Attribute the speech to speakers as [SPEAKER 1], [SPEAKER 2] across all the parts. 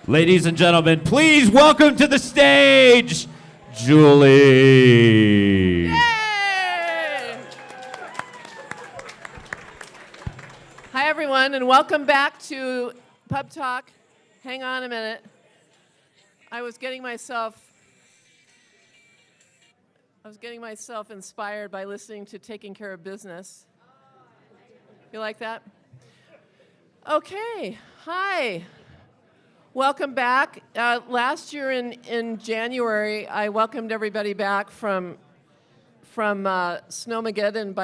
[SPEAKER 1] Ladies and gentlemen, please welcome to the stage, Julie.
[SPEAKER 2] Yay! Hi, everyone, and welcome back to Pubtalk. Hang on a minute. I was getting myself inspired by listening to Taking Care of Business. You like that? Okay. Hi. Welcome back. Last year in January, I welcomed everybody back from Snowmageddon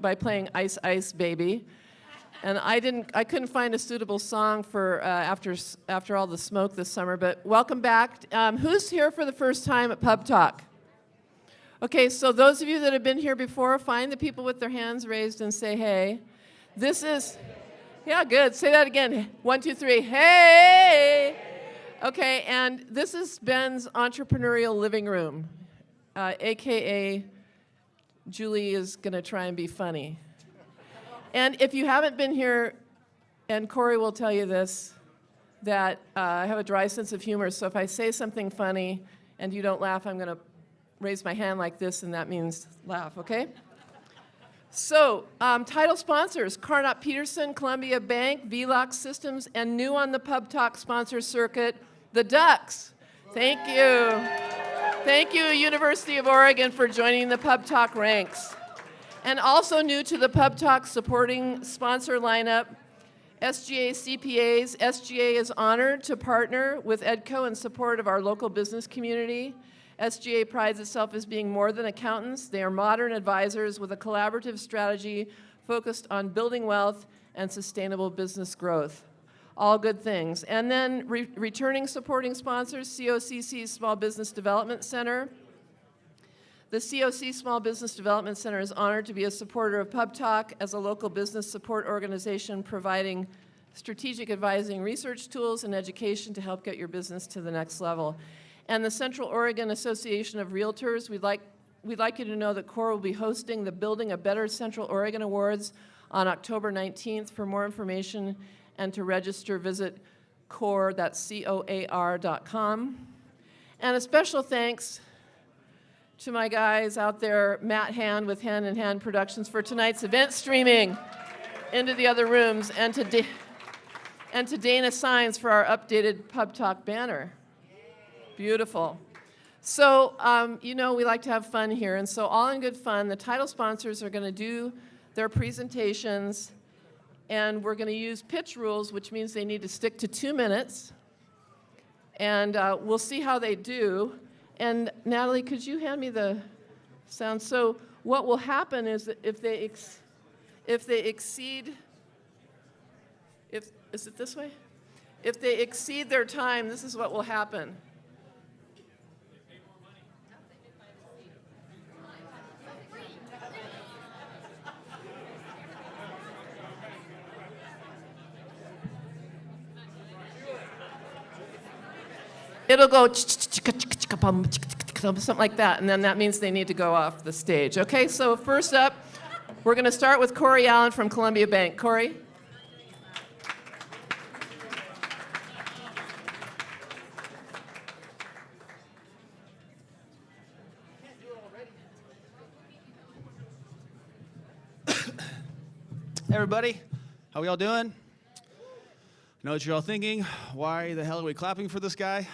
[SPEAKER 2] by playing Ice Ice Baby, and I couldn't find a suitable song for after all the smoke this summer. But welcome back. Who's here for the first time at Pubtalk? Okay, so those of you that have been here before, find the people with their hands raised and say hey. This is. Yeah, good. Say that again. 1, 2, 3. Hey! Okay, and this is Ben's entrepreneurial living room, AKA Julie is going to try and be funny. And if you haven't been here, and Corey will tell you this, that I have a dry sense of humor, so if I say something funny and you don't laugh, I'm going to raise my hand like this, and that means laugh, okay? So, title sponsors, Carnot Peterson, Columbia Bank, VLOX Systems, and new on the Pubtalk sponsor circuit, the Ducks. Thank you. Thank you, University of Oregon, for joining the Pubtalk ranks. And also new to the Pubtalk supporting sponsor lineup, SGA CPAs. SGA is honored to partner with EDCO in support of our local business community. SGA prides itself as being more than accountants. They are modern advisors with a collaborative strategy focused on building wealth and sustainable business growth. All good things. And then returning supporting sponsors, COCC Small Business Development Center. The COC Small Business Development Center is honored to be a supporter of Pubtalk as a local business support organization providing strategic advising, research tools, and education to help get your business to the next level. And the Central Oregon Association of Realtors, we'd like you to know that CORE will be hosting the Building a Better Central Oregon Awards on October 19th. For more information and to register, visit CORE, that's COAR.com. And a special thanks to my guys out there, Matt Hand with Hand in Hand Productions, for tonight's event streaming into the other rooms, and to Dana Signs for our updated Pubtalk banner. Beautiful. So, you know, we like to have fun here, and so all in good fun, the title sponsors are going to do their presentations, and we're going to use pitch rules, which means they need to stick to 2 minutes, and we'll see how they do. And Natalie, could you hand me the sound? So what will happen is that if they exceed, is it this way? If they exceed their time, this is what will happen. It'll go something like that, and then that means they need to go off the stage. Okay, so first up, we're going to start with Corey Allen from Columbia Bank. Corey?
[SPEAKER 3] Hey everybody, how we all doing? I know what you're all thinking, why the hell are we clapping for this guy?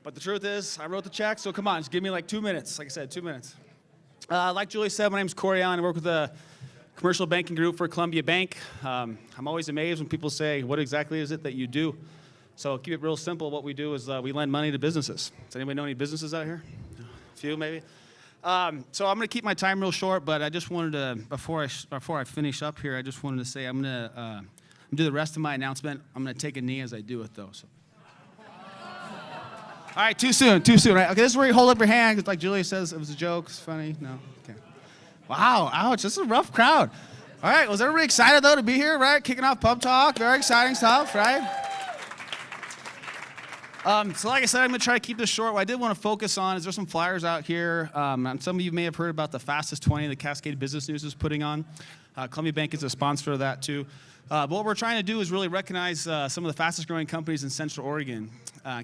[SPEAKER 3] But the truth is, I wrote the check, so come on, just give me like 2 minutes. Like I said, 2 minutes. Like Julie said, my name's Corey Allen. I work with the commercial banking group for Columbia Bank. I'm always amazed when people say, what exactly is it that you do? So keep it real simple. What we do is we lend money to businesses. Does anybody know any businesses out here? A few, maybe? So I'm going to keep my time real short, but I just wanted to, before I finish up here, I just wanted to say I'm going to do the rest of my announcement. I'm going to take a knee as I do it, though. So. All right, too soon, right? Okay, this is where you hold up your hand, because like Julia says, it was a joke, it's funny, no? Okay. Wow, ouch, this is a rough crowd. All right, was everybody excited, though, to be here, right? Kicking off Pubtalk, very exciting stuff, right? So like I said, I'm going to try to keep this short. What I did want to focus on is there's some flyers out here. And some of you may have heard about the Fastest 20 the Cascade Business News is putting on. Columbia Bank is a sponsor of that, too. But what we're trying to do is really recognize some of the fastest growing companies in Central Oregon.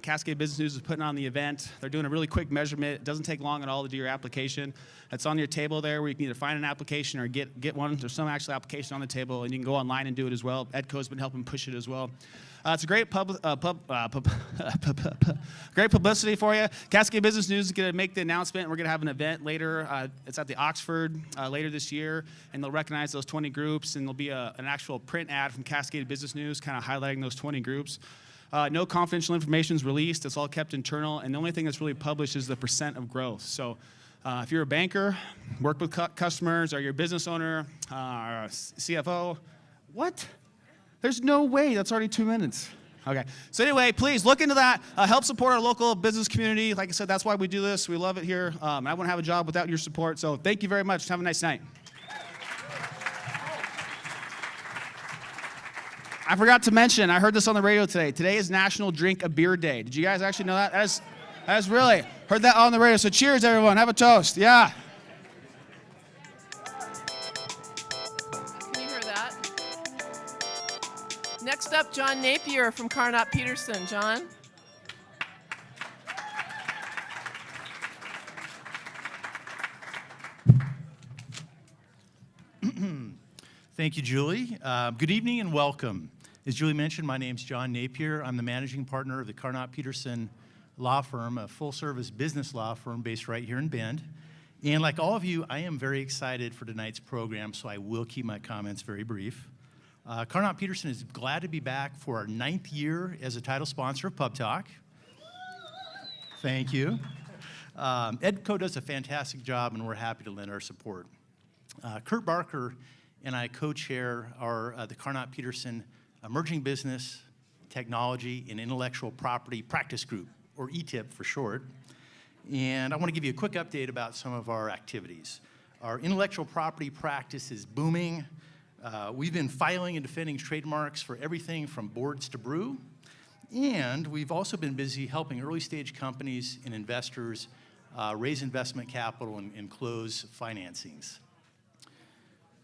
[SPEAKER 3] Cascade Business News is putting on the event. They're doing a really quick measurement. It doesn't take long at all to do your application. It's on your table there where you can either find an application or get one. There's some actual application on the table, and you can go online and do it as well. EDCO's been helping push it as well. It's a great great publicity for you. Cascade Business News is going to make the announcement. We're going to have an event later. It's at the Oxford later this year, and they'll recognize those 20 groups, and there'll be an actual print ad from Cascade Business News kind of highlighting those 20 groups. No confidential information is released. It's all kept internal, and the only thing that's really published is the % of growth. So if you're a banker, work with customers, or you're a business owner, or a CFO, what? There's no way. That's already 2 minutes. Okay. So anyway, please look into that. Help support our local business community. Like I said, that's why we do this. We love it here. I wouldn't have a job without your support. So thank you very much. Have a nice night. I forgot to mention, I heard this on the radio today. Today is National Drink a Beer Day. Did you guys actually know that? That is really, heard that on the radio. So cheers, everyone. Have a toast. Yeah.
[SPEAKER 2] Can you hear that? Next up, John Napier from Carnot Peterson. John?
[SPEAKER 4] Thank you, Julie. Good evening and welcome. As Julie mentioned, my name's John Napier. I'm the managing partner of the Carnot Peterson Law Firm, a full-service business law firm based right here in Bend. And like all of you, I am very excited for tonight's program, so I will keep my comments very brief. Carnot Peterson is glad to be back for our 9th year as a title sponsor of Pubtalk. Thank you. EDCO does a fantastic job, and we're happy to lend our support. Kurt Barker and I co-chair the Carnot Peterson Emerging Business, Technology, and Intellectual Property Practice Group, or ETIP for short. And I want to give you a quick update about some of our activities. Our intellectual property practice is booming. We've been filing and defending trademarks for everything from boards to brew. And we've also been busy helping early stage companies and investors raise investment capital and close financings.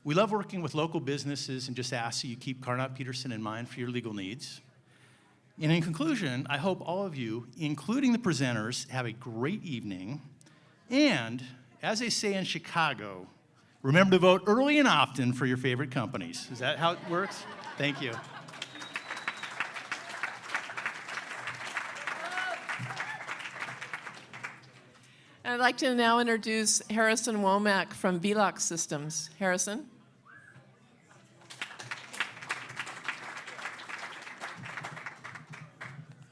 [SPEAKER 4] We love working with local businesses and just ask that you keep Carnot Peterson in mind for your legal needs. And in conclusion, I hope all of you, including the presenters, have a great evening. And as they say in Chicago, remember to vote early and often for your favorite companies. Is that how it works? Thank you.
[SPEAKER 2] I'd like to now introduce Harrison Womack from VLOC Systems. Harrison?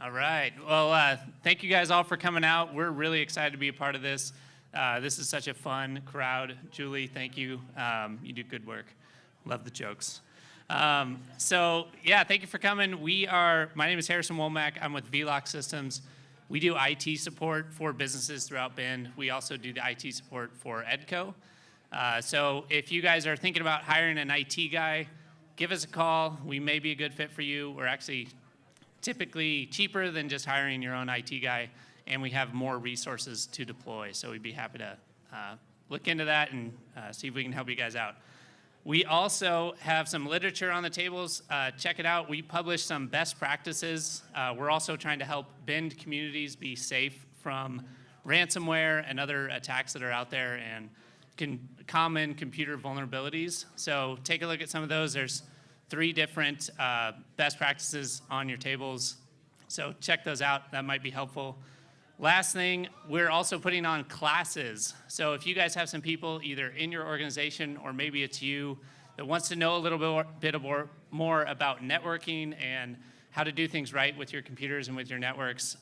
[SPEAKER 5] All right. Well, thank you guys all for coming out. We're really excited to be a part of this. This is such a fun crowd. Julie, thank you. You do good work. Love the jokes. So, yeah, thank you for coming. My name is Harrison Womack. I'm with VLOC Systems. We do IT support for businesses throughout Bend. We also do the IT support for EDCO. So if you guys are thinking about hiring an IT guy, give us a call. We may be a good fit for you. We're actually typically cheaper than just hiring your own IT guy, and we have more resources to deploy. So we'd be happy to look into that and see if we can help you guys out. We also have some literature on the tables. Check it out. We publish some best practices. We're also trying to help Bend communities be safe from ransomware and other attacks that are out there and common computer vulnerabilities. So take a look at some of those. There's 3 different best practices on your tables. So check those out. That might be helpful. Last thing, we're also putting on classes. So if you guys have some people either in your organization or maybe it's you that wants to know a little bit more about networking and how to do things right with your computers and with your networks,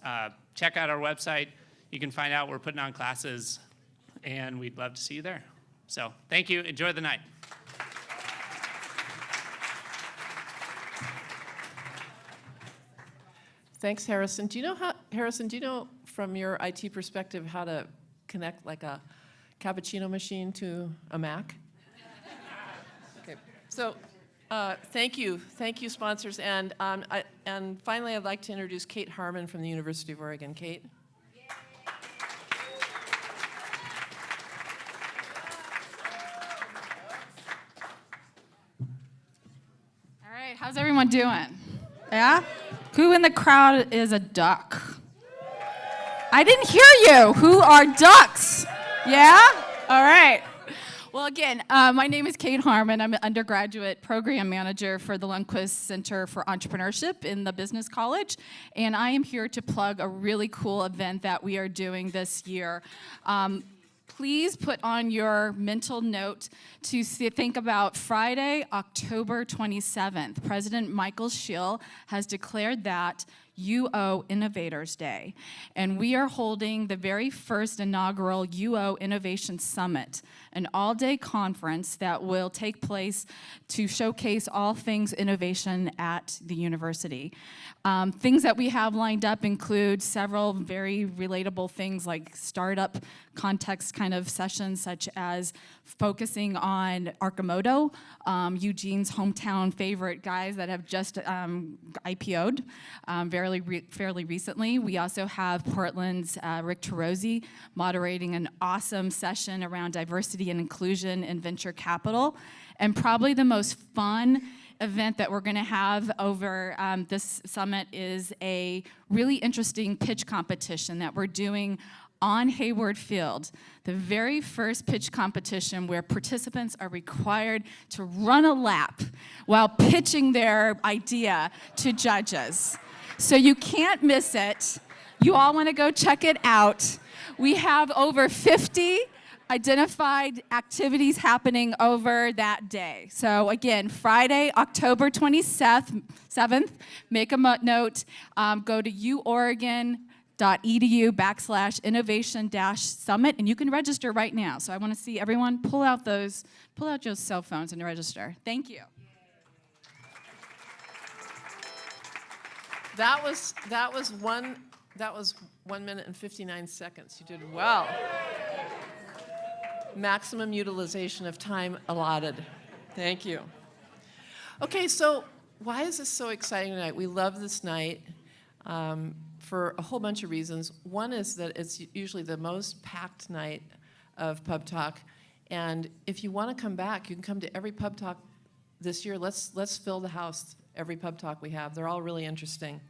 [SPEAKER 5] check out our website. You can find out we're putting on classes, and we'd love to see you there. So thank you. Enjoy the night.
[SPEAKER 2] Thanks, Harrison. Harrison, do you know from your IT perspective how to connect like a cappuccino machine to a Mac? Okay. So thank you, sponsors. And And finally, I'd like to introduce Kate Harmon from the University of Oregon. Kate?
[SPEAKER 6] All right, how's everyone doing? Yeah? Who in the crowd is a duck? I didn't hear you. Who are ducks? Yeah? All right. Well, again, my name is Kate Harmon. I'm an undergraduate program manager for the Lundquist Center for Entrepreneurship in the Business College, and I am here to plug a really cool event that we are doing this year. Please put on your mental note to think about Friday, October 27th. President Michael Schill has declared that UO Innovators Day, and we are holding the very first inaugural UO Innovation Summit, an all-day conference that will take place to showcase all things innovation at the university. Things that we have lined up include several very relatable things like startup context kind of sessions, such as focusing on Arcimoto, Eugene's hometown favorite guys that have just IPO'd fairly recently. We also have Portland's Rick Terozzi moderating an awesome session around diversity and inclusion in venture capital. And probably the most fun event that we're going to have over this summit is a really interesting pitch competition that we're doing on Hayward Field, the very first pitch competition where participants are required to run a lap while pitching their idea to judges. So you can't miss it. You all want to go check it out. We have over 50 identified activities happening over that day. So again, Friday, October 27th, make a note, go to uoregon.edu/innovation-summit, and you can register right now. So I want to see everyone pull out your cell phones and register. Thank you.
[SPEAKER 2] That was 1 minute and 59 seconds. You did well. Maximum utilization of time allotted. Thank you. Okay, so why is this so exciting tonight? We love this night for a whole bunch of reasons. One is that it's usually the most packed night of Pubtalk, and if you want to come back, you can come to every Pubtalk this year. Let's fill the house every Pubtalk we have. They're all really interesting,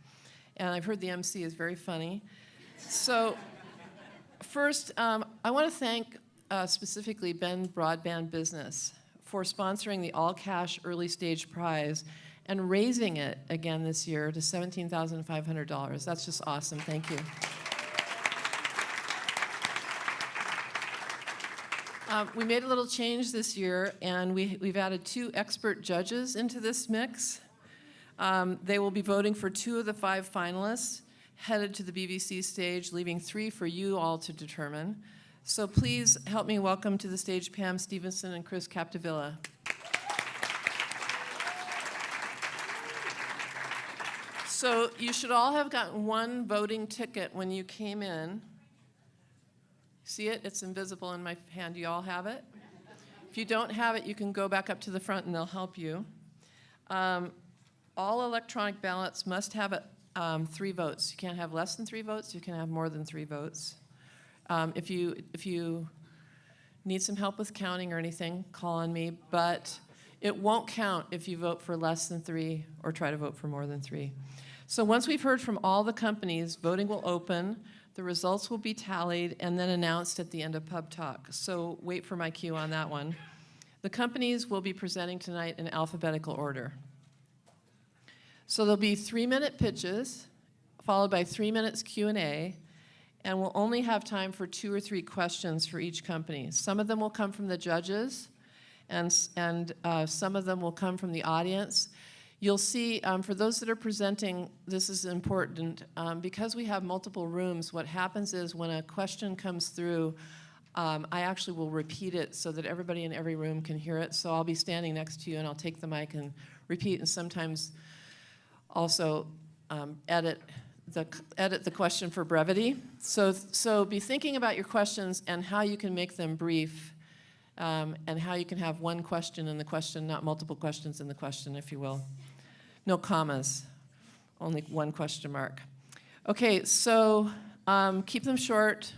[SPEAKER 2] and I've heard the MC is very funny. So first, I want to thank specifically Ben Broadband Business for sponsoring the all-cash early stage prize and raising it again this year to $17,500. That's just awesome. Thank you. We made a little change this year, and we've added 2 expert judges into this mix. They will be voting for 2 of the 5 finalists headed to the BVC stage, leaving 3 for you all to determine. So please help me welcome to the stage Pam Stevenson and Chris Capdevilla. So you should all have gotten 1 voting ticket when you came in. See it? It's invisible in my hand. You all have it? If you don't have it, you can go back up to the front and they'll help you. All electronic ballots must have 3 votes. You can't have less than 3 votes. You can have more than 3 votes. If you need some help with counting or anything, call on me, but it won't count if you vote for less than 3 or try to vote for more than 3. So once we've heard from all the companies, voting will open, the results will be tallied, and then announced at the end of Pubtalk. So wait for my cue on that one. The companies will be presenting tonight in alphabetical order. So there'll be 3-minute pitches, followed by 3 minutes Q&A, and we'll only have time for 2 or 3 questions for each company. Some of them will come from the judges, and some of them will come from the audience. You'll see, for those that are presenting, this is important. Because we have multiple rooms, what happens is when a question comes through, I actually will repeat it so that everybody in every room can hear it. So I'll be standing next to you, and I'll take the mic and repeat, and sometimes also edit the question for brevity. So be thinking about your questions and how you can make them brief, and how you can have 1 question in the question, not multiple questions in the question, if you will. No commas, only one question mark. Okay, so keep them short.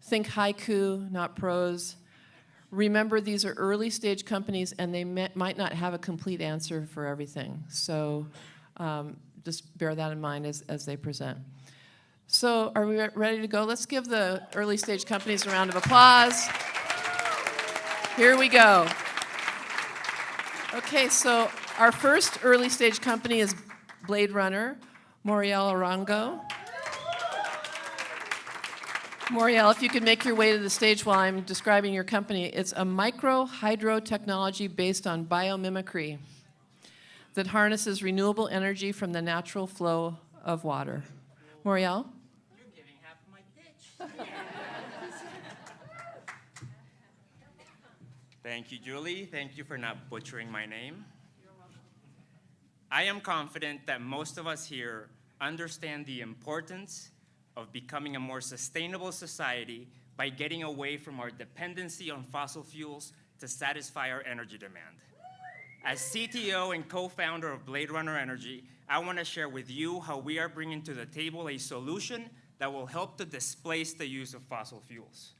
[SPEAKER 2] Think haiku, not prose. Remember, these are early stage companies and they might not have a complete answer for everything. So just bear that in mind as they present. So are we ready to go? Let's give the early stage companies a round of applause. Here we go. Okay, so our first early stage company is BladeRunner, Moriel Arango. Moriel, if you could make your way to the stage while I'm describing your company. It's a micro hydro technology based on biomimicry that harnesses renewable energy from the natural flow of water. Moriel?
[SPEAKER 7] You're giving half my pitch. Thank you, Julie. Thank you for not butchering my name. I am confident that most of us here understand the importance of becoming a more sustainable society by getting away from our dependency on fossil fuels to satisfy our energy demand. As CTO and co-founder of BladeRunner Energy, I want to share with you how we are bringing to the table a solution that will help to displace the use of fossil fuels.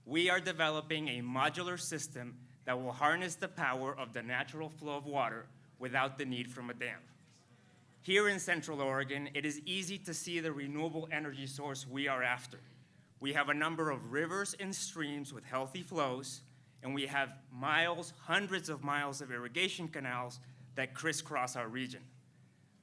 [SPEAKER 7] We are developing a modular system that will harness the power of the natural flow of water without the need from a dam. Here in Central Oregon, it is easy to see the renewable energy source we are after. We have a number of rivers and streams with healthy flows, and we have miles, hundreds of miles of irrigation canals that crisscross our region.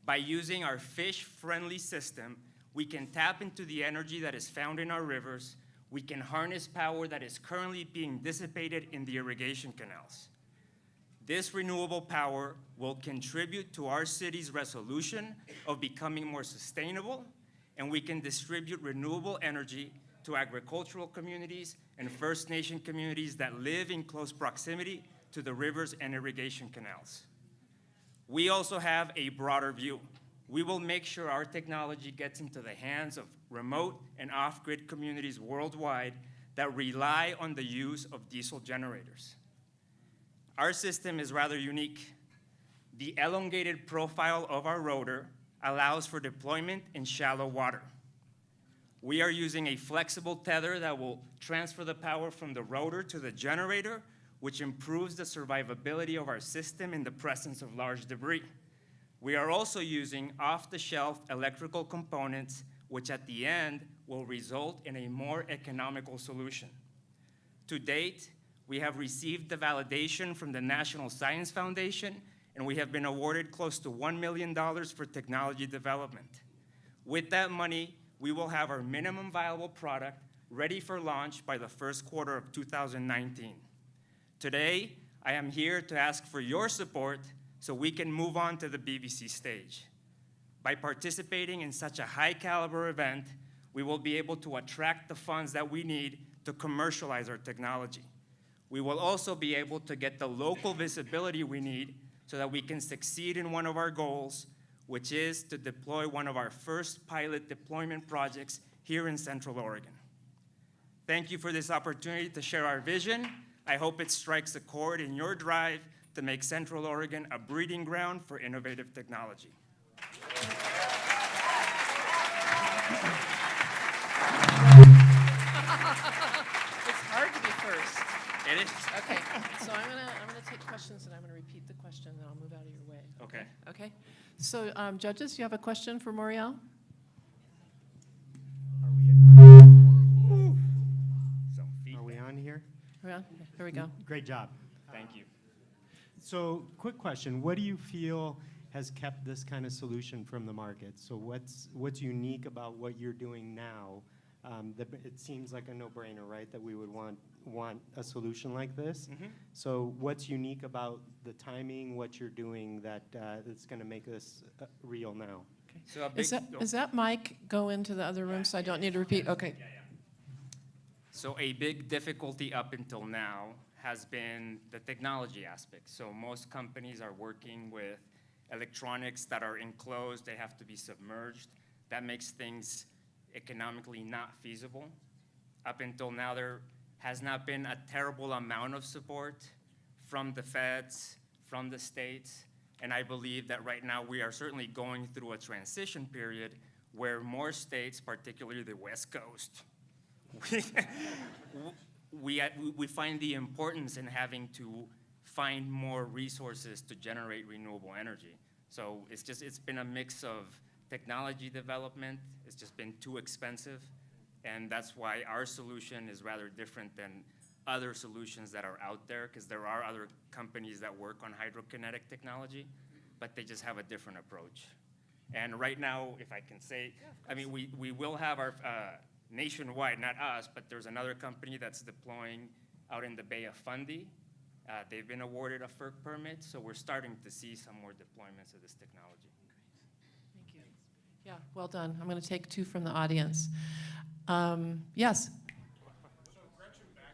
[SPEAKER 7] By using our fish-friendly system, we can tap into the energy that is found in our rivers. We can harness power that is currently being dissipated in the irrigation canals. This renewable power will contribute to our city's resolution of becoming more sustainable, and we can distribute renewable energy to agricultural communities and First Nation communities that live in close proximity to the rivers and irrigation canals. We also have a broader view. We will make sure our technology gets into the hands of remote and off-grid communities worldwide that rely on the use of diesel generators. Our system is rather unique. The elongated profile of our rotor allows for deployment in shallow water. We are using a flexible tether that will transfer the power from the rotor to the generator, which improves the survivability of our system in the presence of large debris. We are also using off-the-shelf electrical components, which at the end will result in a more economical solution. To date, we have received the validation from the National Science Foundation, and we have been awarded close to $1 million for technology development. With that money, we will have our minimum viable product ready for launch by the first quarter of 2019. Today, I am here to ask for your support so we can move on to the BVC stage. By participating in such a high caliber event, we will be able to attract the funds that we need to commercialize our technology. We will also be able to get the local visibility we need so that we can succeed in one of our goals, which is to deploy one of our first pilot deployment projects here in Central Oregon. Thank you for this opportunity to share our vision. I hope it strikes a chord in your drive to make Central Oregon a breeding ground for innovative technology.
[SPEAKER 2] It's hard to be first.
[SPEAKER 7] It is.
[SPEAKER 2] Okay, so I'm gonna take questions and I'm gonna repeat the question and then I'll move out of your way.
[SPEAKER 7] Okay.
[SPEAKER 2] Okay. So judges, you have a question for Moriel?
[SPEAKER 7] Some feedback.
[SPEAKER 8] Are we on here?
[SPEAKER 2] Yeah, here we go.
[SPEAKER 8] Great job.
[SPEAKER 7] Thank you.
[SPEAKER 8] So, quick question. What do you feel has kept this kind of solution from the market? So what's unique about what you're doing now? It seems like a no-brainer, right, that we would want a solution like this.
[SPEAKER 7] Mm-hmm.
[SPEAKER 8] So what's unique about the timing, what you're doing that's going to make this real now?
[SPEAKER 7] So a big,
[SPEAKER 2] Does that mic go into the other room so I don't need to repeat? Okay.
[SPEAKER 7] So a big difficulty up until now has been the technology aspect. So most companies are working with electronics that are enclosed, they have to be submerged. That makes things economically not feasible. Up until now, there has not been a terrible amount of support from the feds, from the states, And I believe that right now we are certainly going through a transition period where more states, particularly the West Coast, we find the importance in having to find more resources to generate renewable energy. So it's been a mix of technology development. It's just been too expensive. And that's why our solution is rather different than other solutions that are out there, because there are other companies that work on hydrokinetic technology, but they just have a different approach. And right now, if I can say, I mean, we will have our nationwide, not us, but there's another company that's deploying out in the Bay of Fundy. They've been awarded a FERC permit, so we're starting to see some more deployments of this technology.
[SPEAKER 2] Thank you. Yeah, well done. I'm going to take two from the audience. Yes.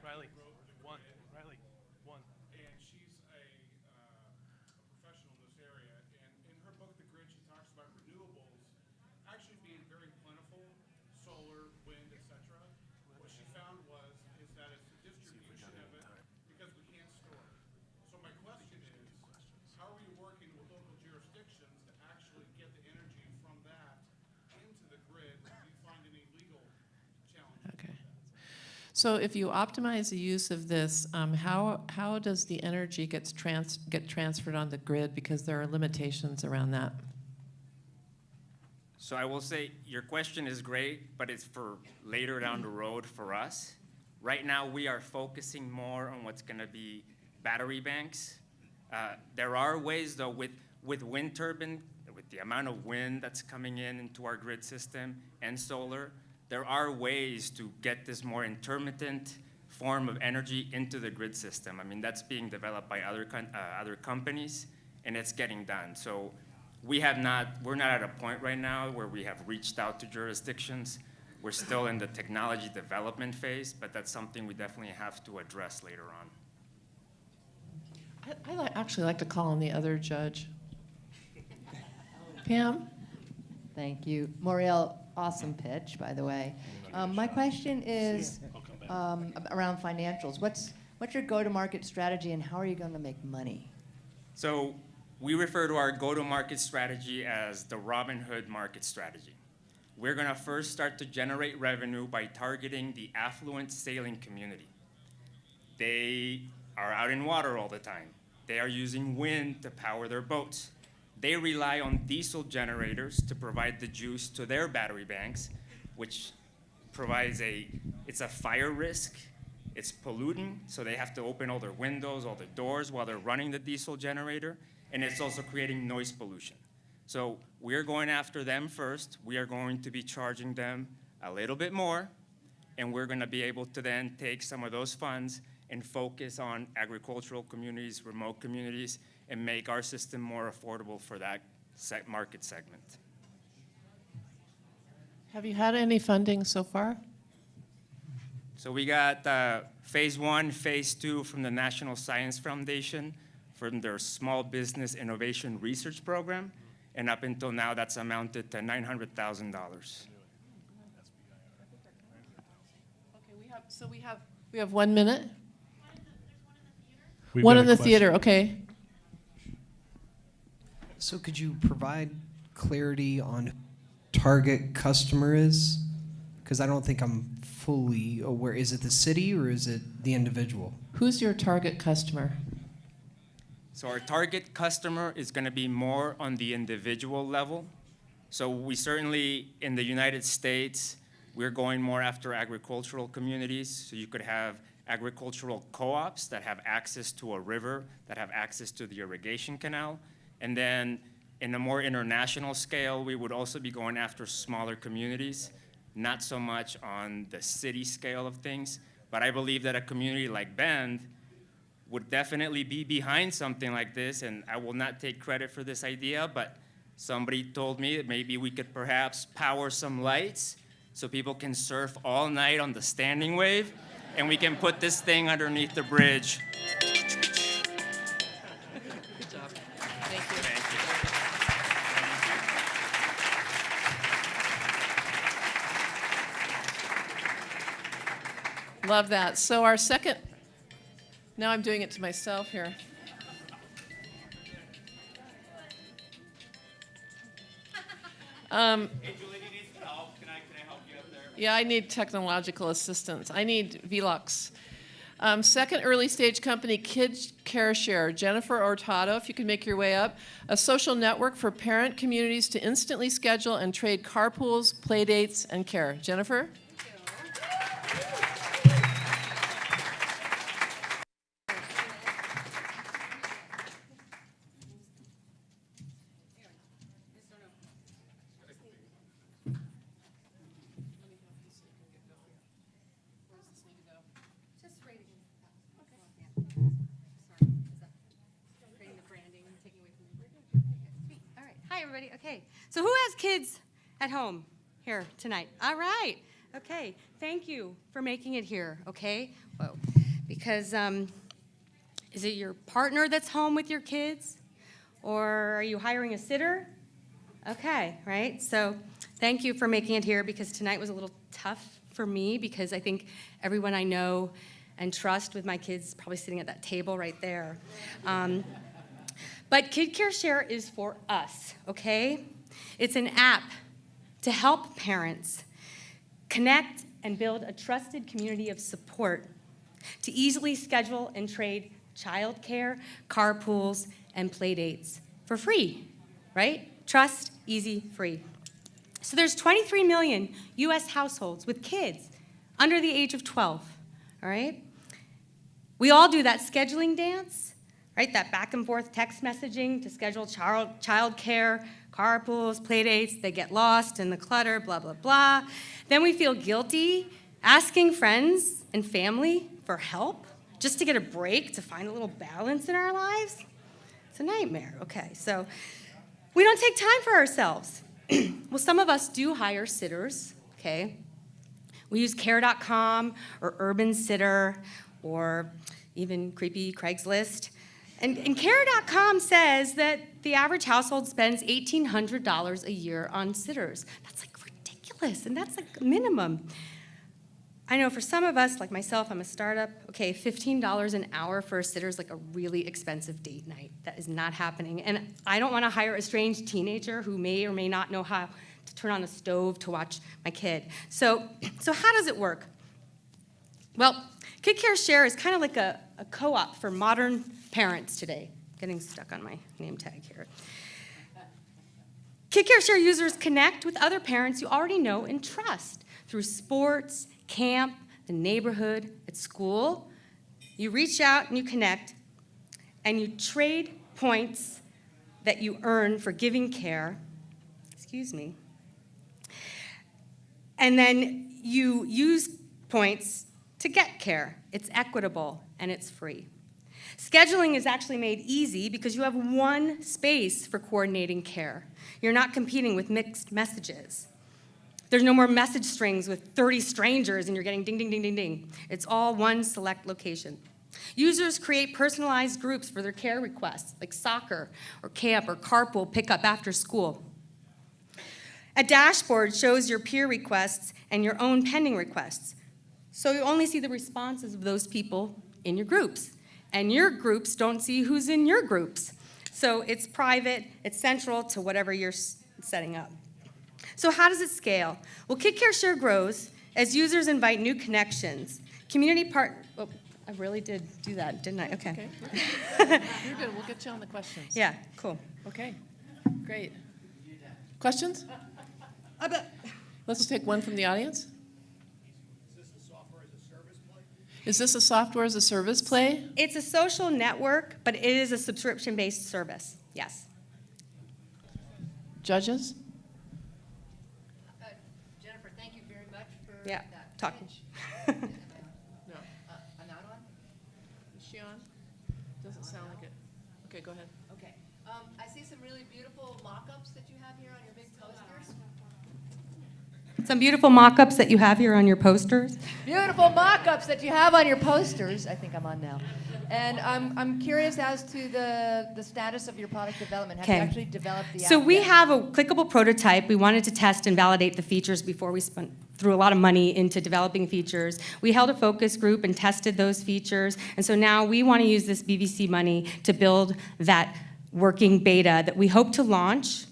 [SPEAKER 9] Riley, one. And she's a professional in this area. And in her book, The Grid, she talks about renewables actually being very plentiful, solar, wind, etc. What she found is that it's the distribution of it because we can't store it. So my question is, how are you working with local jurisdictions to actually get the energy from that into the grid? Do you find any legal challenges?
[SPEAKER 2] Okay. So if you optimize the use of this, how does the energy get transferred on the grid? Because there are limitations around that.
[SPEAKER 7] So I will say your question is great, but it's for later down the road for us. Right now, we are focusing more on what's going to be battery banks. There are ways, though, with wind turbine, with the amount of wind that's coming into our grid system and solar, there are ways to get this more intermittent form of energy into the grid system. I mean, that's being developed by other companies, and it's getting done. So we're not at a point right now where we have reached out to jurisdictions. We're still in the technology development phase, but that's something we definitely have to address later on.
[SPEAKER 2] I actually like to call on the other judge. Pam?
[SPEAKER 10] Thank you. Moriel, awesome pitch, by the way. My question is around financials. What's your go-to-market strategy, and how are you going to make money?
[SPEAKER 7] So we refer to our go-to-market strategy as the Robin Hood market strategy. We're going to first start to generate revenue by targeting the affluent sailing community. They are out in water all the time. They are using wind to power their boats. They rely on diesel generators to provide the juice to their battery banks, which provides it's a fire risk, it's polluting, so they have to open all their windows, all the doors while they're running the diesel generator, and it's also creating noise pollution. So we're going after them first. We are going to be charging them a little bit more, and we're going to be able to then take some of those funds and focus on agricultural communities, remote communities, and make our system more affordable for that market segment.
[SPEAKER 2] Have you had any funding so far?
[SPEAKER 7] So we got phase 1, phase 2 from the National Science Foundation from their Small Business Innovation Research Program. And up until now, that's amounted to $900,000.
[SPEAKER 2] Okay, we have 1 minute.
[SPEAKER 11] We've
[SPEAKER 2] One
[SPEAKER 11] got
[SPEAKER 2] in
[SPEAKER 11] a
[SPEAKER 2] the
[SPEAKER 11] question.
[SPEAKER 2] theater, okay.
[SPEAKER 12] So could you provide clarity on who the target customer is? Because I don't think I'm fully aware. Is it the city or is it the individual?
[SPEAKER 2] Who's your target customer?
[SPEAKER 7] So our target customer is going to be more on the individual level. So we certainly, in the United States, we're going more after agricultural communities. So you could have agricultural co-ops that have access to a river, that have access to the irrigation canal. And then in a more international scale, we would also be going after smaller communities, not so much on the city scale of things. But I believe that a community like Bend would definitely be behind something like this, and I will not take credit for this idea, but somebody told me that maybe we could perhaps power some lights so people can surf all night on the standing wave, and we can put this thing underneath the bridge.
[SPEAKER 2] Good job. Thank you. Love that. So our second, now I'm doing it to myself here.
[SPEAKER 7] Julie needs help. Can I help you up there?
[SPEAKER 2] Yeah, I need technological assistance. I need VLUX. Second early stage company, kidcareshare. Jennifer Ortado, if you could make your way up. A social network for parent communities to instantly schedule and trade carpools, playdates, and care. Jennifer?
[SPEAKER 11] All right. Hi, everybody. Okay. So who has kids at home here tonight? All right. Okay. Thank you for making it here, okay? Whoa. Because is it your partner that's home with your kids? Or are you hiring a sitter? Okay, right? So thank you for making it here because tonight was a little tough for me because I think everyone I know and trust with my kids is probably sitting at that table right there. But KidCareShare is for us, okay? It's an app to help parents connect and build a trusted community of support to easily schedule and trade childcare, carpools, and playdates for free, right? Trust, easy, free. So there's 23 million US households with kids under the age of 12, all right? We all do that scheduling dance, right? That back and forth text messaging to schedule childcare, carpools, playdates. They get lost in the clutter, blah, blah, blah. Then we feel guilty asking friends and family for help just to get a break, to find a little balance in our lives. It's a nightmare. Okay, so we don't take time for ourselves. Well, some of us do hire sitters, okay? We use care.com or Urban Sitter or even creepy Craigslist. And care.com says that the average household spends $1,800 a year on sitters. That's like ridiculous, and that's like minimum. I know for some of us, like myself, I'm a startup, okay, $15 an hour for a sitter is like a really expensive date night. That is not happening. And I don't want to hire a strange teenager who may or may not know how to turn on the stove to watch my kid. So how does it work? Well, KidCareShare is kind of like a co-op for modern parents today. Getting stuck on my name tag here. KidCareShare users connect with other parents you already know and trust through sports, camp, the neighborhood, at school. You reach out and you connect, and you trade points that you earn for giving care. Excuse me. And then you use points to get care. It's equitable and it's free. Scheduling is actually made easy because you have one space for coordinating care. You're not competing with mixed messages. There's no more message strings with 30 strangers and you're getting ding, ding, ding, ding, ding. It's all one select location. Users create personalized groups for their care requests, like soccer or camp or carpool pickup after school. A dashboard shows your peer requests and your own pending requests. So you only see the responses of those people in your groups. And your groups don't see who's in your groups. So it's private, it's central to whatever you're setting up. So how does it scale? Well, KidCareShare grows as users invite new connections. Community oh, I really did do that, didn't I? Okay.
[SPEAKER 2] You're good. We'll get you on the questions.
[SPEAKER 11] Yeah, cool.
[SPEAKER 2] Okay, great. Questions? Let's take one from the audience. Is this a software as a service play?
[SPEAKER 11] It's a social network, but it is a subscription-based service, yes.
[SPEAKER 2] Judges?
[SPEAKER 10] Jennifer, thank you very much for
[SPEAKER 11] Yeah,
[SPEAKER 10] that
[SPEAKER 11] talking.
[SPEAKER 10] pitch.
[SPEAKER 2] No.
[SPEAKER 10] I'm not on?
[SPEAKER 2] Is she on? Doesn't sound like it. Okay, go ahead.
[SPEAKER 10] Okay. I see some really beautiful mock-ups that you have here on your big posters.
[SPEAKER 11] Some beautiful mock-ups that you have here on your posters.
[SPEAKER 10] Beautiful mock-ups that you have on your posters. I think I'm on now. And I'm curious as to the status of your product development. Have you actually developed the app
[SPEAKER 11] So we
[SPEAKER 10] yet?
[SPEAKER 11] have a clickable prototype. We wanted to test and validate the features before we threw a lot of money into developing features. We held a focus group and tested those features. And so now we want to use this BVC money to build that working beta that we hope to launch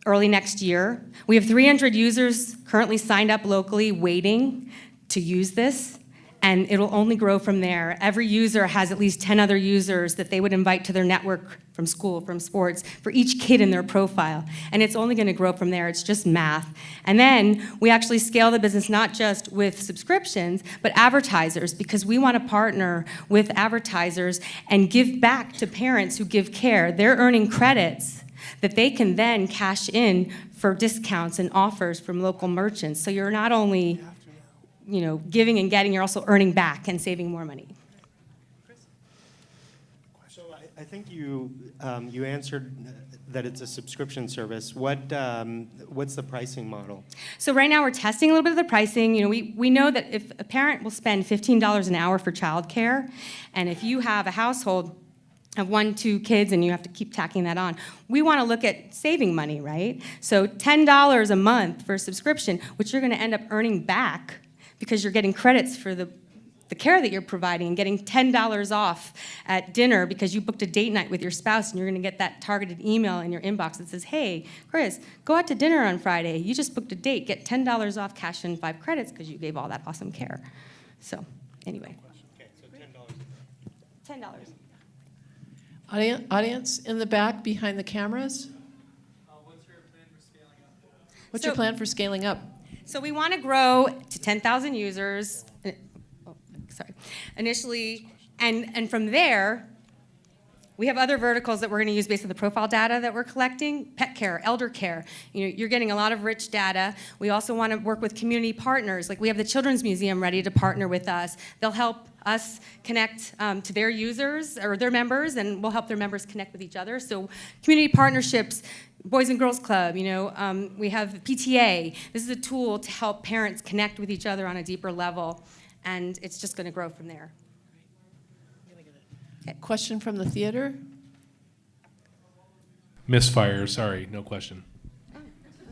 [SPEAKER 11] early next year. We have 300 users currently signed up locally waiting to use this, and it'll only grow from there. Every user has at least 10 other users that they would invite to their network from school, from sports, for each kid in their profile. And it's only gonna grow from there, it's just math. And then we actually scale the business not just with subscriptions, but advertisers, because we wanna partner with advertisers and give back to parents who give care. They're earning credits that they can then cash in for discounts and offers from local merchants. So you're not only giving and getting, you're also earning back and saving more money.
[SPEAKER 8] So I think you answered that it's a subscription service. What's the pricing model?
[SPEAKER 11] So right now we're testing a little bit of the pricing. We know that if a parent will spend $15 an hour for childcare, and if you have a household of 1-2 kids and you have to keep tacking that on, we want to look at saving money, right? So $10 a month for a subscription, which you're going to end up earning back because you're getting credits for the care that you're providing, and getting $10 off at dinner because you booked a date night with your spouse, and you're going to get that targeted email in your inbox that says, hey, Chris, go out to dinner on Friday. You just booked a date. Get $10 off, cash in 5 credits because you gave all that awesome care. So anyway.
[SPEAKER 8] Okay, so $10.
[SPEAKER 2] Audience, audience in the back behind the cameras?
[SPEAKER 5] What's your plan for scaling up?
[SPEAKER 2] What's your plan for scaling up?
[SPEAKER 11] So we want to grow to 10,000 users, initially, and from there, we have other verticals that we're going to use based on the profile data that we're collecting. Pet care, elder care. You're getting a lot of rich data. We also want to work with community partners. Like we have the Children's Museum ready to partner with us. They'll help us connect to their users or their members, and we'll help their members connect with each other. So community partnerships, Boys and Girls Club, we have PTA. This is a tool to help parents connect with each other on a deeper level, and it's just going to grow from there.
[SPEAKER 2] Question from the theater?
[SPEAKER 13] Misfire, sorry, no question.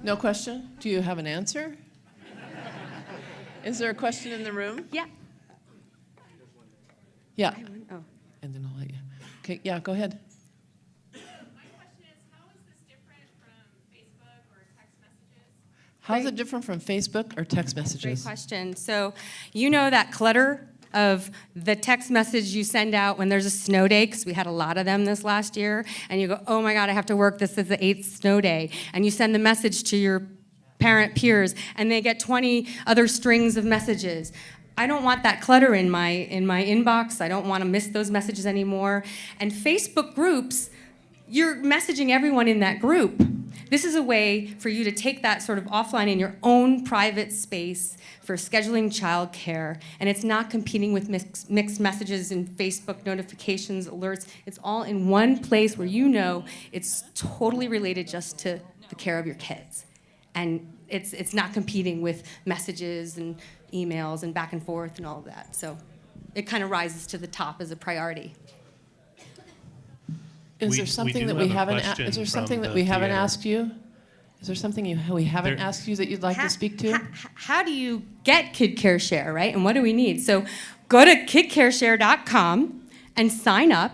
[SPEAKER 2] No question? Do you have an answer? Is there a question in the room?
[SPEAKER 11] Yeah.
[SPEAKER 2] Yeah.
[SPEAKER 11] Oh.
[SPEAKER 2] And then I'll let you. Okay, yeah, go ahead. How is it different from Facebook or text messages?
[SPEAKER 11] Great question. So you know that clutter of the text message you send out when there's a snow day, because we had a lot of them this last year, and you go, oh my God, I have to work, this is the 8th snow day, and you send the message to your parent peers, and they get 20 other strings of messages. I don't want that clutter in my inbox. I don't want to miss those messages anymore. And Facebook groups, you're messaging everyone in that group. This is a way for you to take that sort of offline in your own private space for scheduling childcare, and it's not competing with mixed messages and Facebook notifications, alerts. It's all in one place where you know it's totally related just to the care of your kids. And it's not competing with messages and emails and back and forth and all of that. So it kind of rises to the top as a priority.
[SPEAKER 2] Is there something that we haven't asked you? Is there something we haven't asked you that you'd like to speak to?
[SPEAKER 11] How do you get KidCareShare, right? And what do we need? So go to kidcareshare.com and sign up.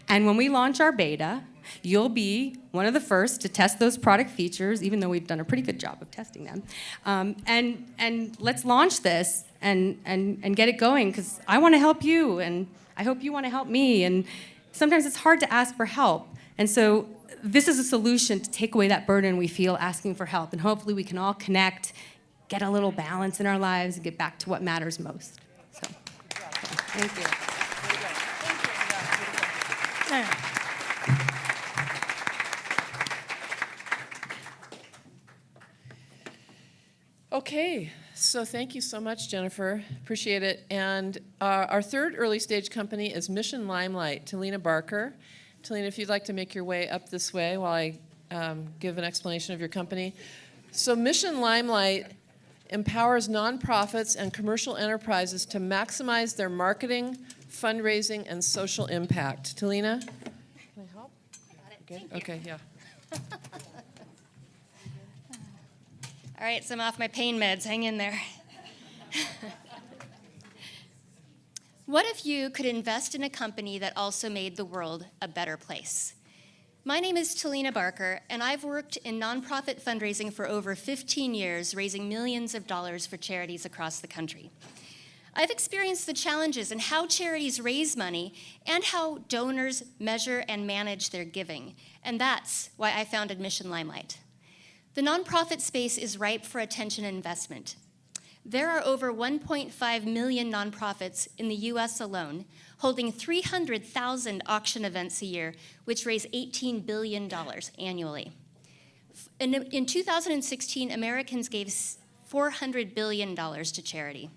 [SPEAKER 11] And when we launch our beta, you'll be one of the first to test those product features, even though we've done a pretty good job of testing them. And let's launch this and get it going, because I want to help you, and I hope you want to help me. And sometimes it's hard to ask for help. And so this is a solution to take away that burden we feel asking for help. And hopefully we can all connect, get a little balance in our lives, and get back to what matters most. So, thank you.
[SPEAKER 2] Okay, so thank you so much, Jennifer. Appreciate it. And our third early stage company is Mission Limelight. Talina Barker. Talina, if you'd like to make your way up this way while I give an explanation of your company. So Mission Limelight empowers nonprofits and commercial enterprises to maximize their marketing, fundraising, and social impact. Talina? Can I help?
[SPEAKER 14] Got it.
[SPEAKER 2] Okay, yeah.
[SPEAKER 14] All right, so I'm off my pain meds. Hang in there. What if you could invest in a company that also made the world a better place? My name is Talina Barker, and I've worked in nonprofit fundraising for over 15 years, raising millions of dollars for charities across the country. I've experienced the challenges in how charities raise money and how donors measure and manage their giving, and that's why I founded Mission Limelight. The nonprofit space is ripe for attention and investment. There are over 1.5 million nonprofits in the US alone, holding 300,000 auction events a year, which raise $18 billion annually. In 2016, Americans gave $400 billion to charity.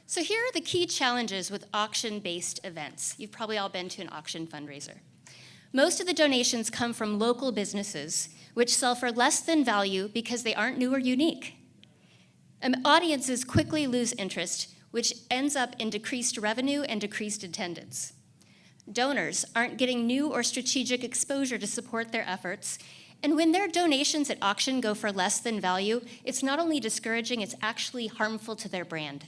[SPEAKER 14] So here are the key challenges with auction-based events. You've probably all been to an auction fundraiser. Most of the donations come from local businesses, which sell for less than value because they aren't new or unique. Audiences quickly lose interest, which ends up in decreased revenue and decreased attendance. Donors aren't getting new or strategic exposure to support their efforts, and when their donations at auction go for less than value, it's not only discouraging, it's actually harmful to their brand.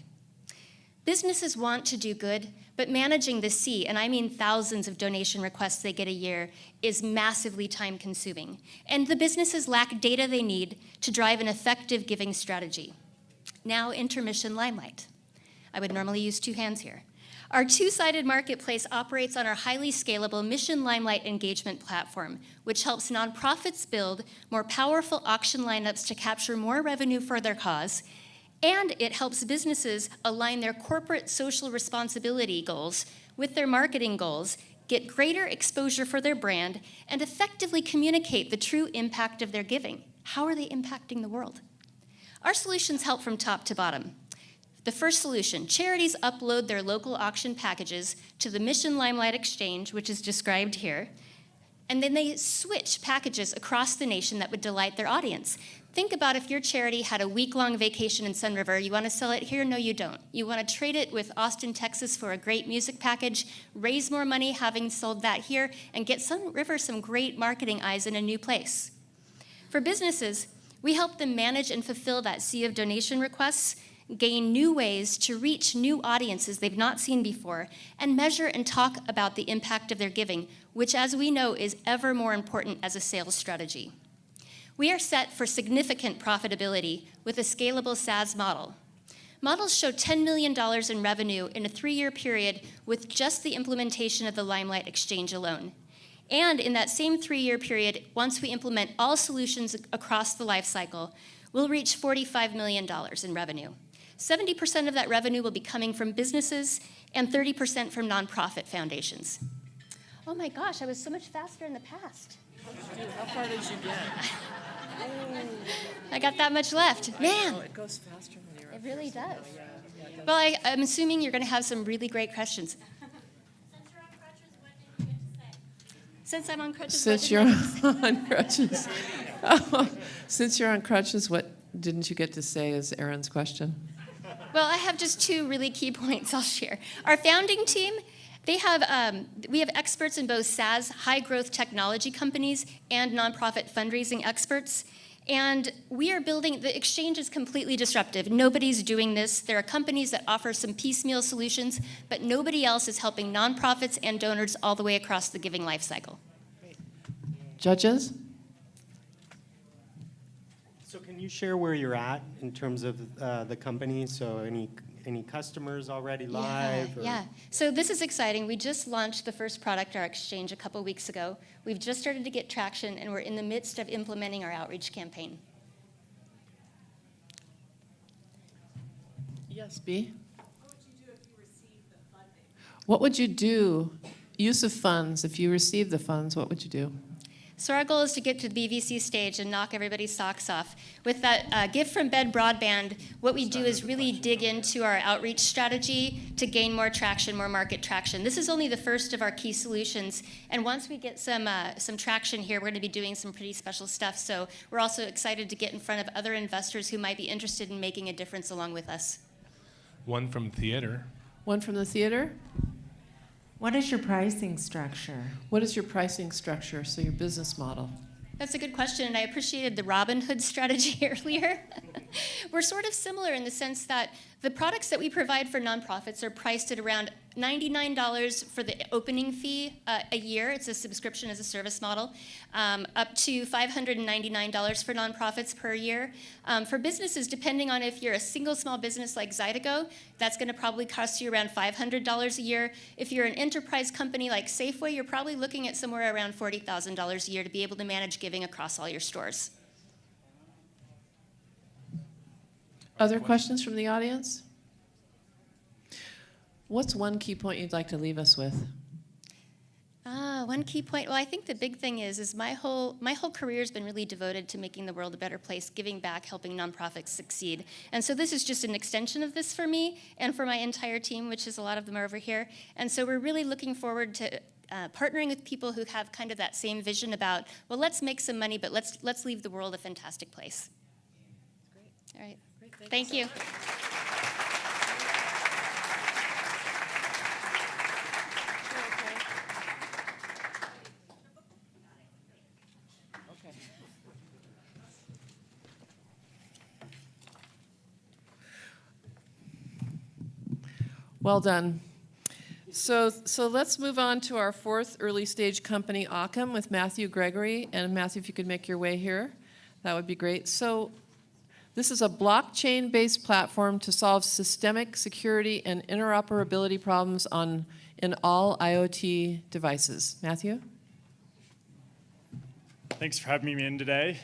[SPEAKER 14] Businesses want to do good, but managing the sea, and I mean thousands of donation requests they get a year, is massively time-consuming. And the businesses lack data they need to drive an effective giving strategy. Now enter Mission Limelight. I would normally use two hands here. Our two-sided marketplace operates on our highly scalable Mission Limelight engagement platform, which helps nonprofits build more powerful auction lineups to capture more revenue for their cause, and it helps businesses align their corporate social responsibility goals with their marketing goals, get greater exposure for their brand, and effectively communicate the true impact of their giving. How are they impacting the world? Our solutions help from top to bottom. The first solution, charities upload their local auction packages to the Mission Limelight Exchange, which is described here, and then they switch packages across the nation that would delight their audience. Think about if your charity had a week-long vacation in Sun River. You want to sell it here? No, you don't. You want to trade it with Austin, Texas for a great music package, raise more money having sold that here, and get Sun River some great marketing eyes in a new place. For businesses, we help them manage and fulfill that sea of donation requests, gain new ways to reach new audiences they've not seen before, and measure and talk about the impact of their giving, which, as we know, is ever more important as a sales strategy. We are set for significant profitability with a scalable SaaS model. Models show $10 million in revenue in a 3-year period with just the implementation of the Limelight Exchange alone. And in that same 3-year period, once we implement all solutions across the life cycle, we'll reach $45 million in revenue. 70% of that revenue will be coming from businesses and 30% from nonprofit foundations. Oh my gosh, I was so much faster in the past.
[SPEAKER 2] How far did you get?
[SPEAKER 14] I got that much left. Man,
[SPEAKER 2] It goes faster when you're
[SPEAKER 14] it really does. Well, I'm assuming you're going to have some really great questions. Since I'm on crutches,
[SPEAKER 2] Since you're on crutches. Since you're on crutches, what didn't you get to say is Aaron's question?
[SPEAKER 14] Well, I have just 2 really key points I'll share. Our founding team, we have experts in both SaaS, high-growth technology companies, and nonprofit fundraising experts. And we are building, the exchange is completely disruptive. Nobody's doing this. There are companies that offer some piecemeal solutions, but nobody else is helping nonprofits and donors all the way across the giving life cycle.
[SPEAKER 2] Judges?
[SPEAKER 8] So can you share where you're at in terms of the company? So any customers already live?
[SPEAKER 14] Yeah. So this is exciting. We just launched the first product, our exchange, a couple weeks ago. We've just started to get traction, and we're in the midst of implementing our outreach campaign.
[SPEAKER 2] Yes, B? What would you do, use of funds, if you received the funds, what would you do?
[SPEAKER 14] So our goal is to get to the BVC stage and knock everybody's socks off. With that gift from Bed Broadband, what we do is really dig into our outreach strategy to gain more traction, more market traction. This is only the first of our key solutions, and once we get some traction here, we're going to be doing some pretty special stuff. So we're also excited to get in front of other investors who might be interested in making a difference along with us.
[SPEAKER 13] One from theater.
[SPEAKER 2] One from the theater?
[SPEAKER 15] What is your pricing structure?
[SPEAKER 2] What is your pricing structure, so your business model?
[SPEAKER 14] That's a good question, and I appreciated the Robin Hood strategy earlier. We're sort of similar in the sense that the products that we provide for nonprofits are priced at around $99 for the opening fee a year. It's a subscription as a service model. Up to $599 for nonprofits per year. For businesses, depending on if you're a single small business like Zydeco, that's going to probably cost you around $500 a year. If you're an enterprise company like Safeway, you're probably looking at somewhere around $40,000 a year to be able to manage giving across all your stores.
[SPEAKER 2] Other questions from the audience? What's one key point you'd like to leave us with?
[SPEAKER 14] One key point. Well, I think the big thing is my whole career has been really devoted to making the world a better place, giving back, helping nonprofits succeed. And so this is just an extension of this for me and for my entire team, which is a lot of them are over here. And so we're really looking forward to partnering with people who have kind of that same vision about, well, let's make some money, but let's leave the world a fantastic place. Great. All right. Great. Thank you.
[SPEAKER 2] Well done. So let's move on to our fourth early stage company, Occam, with Matthew Gregory. And Matthew, if you could make your way here, that would be great. So this is a blockchain-based platform to solve systemic security and interoperability problems in all IoT devices. Matthew?
[SPEAKER 16] Thanks for having me in today.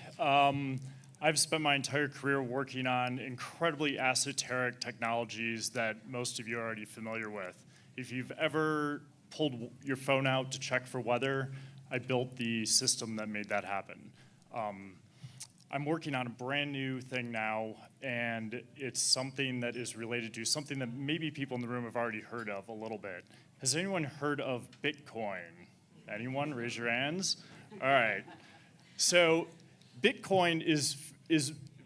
[SPEAKER 16] I've spent my entire career working on incredibly esoteric technologies that most of you are already familiar with. If you've ever pulled your phone out to check for weather, I built the system that made that happen. I'm working on a brand new thing now, and it's something that is related to something that maybe people in the room have already heard of a little bit. Has anyone heard of Bitcoin? Anyone? Raise your hands. All right. So Bitcoin is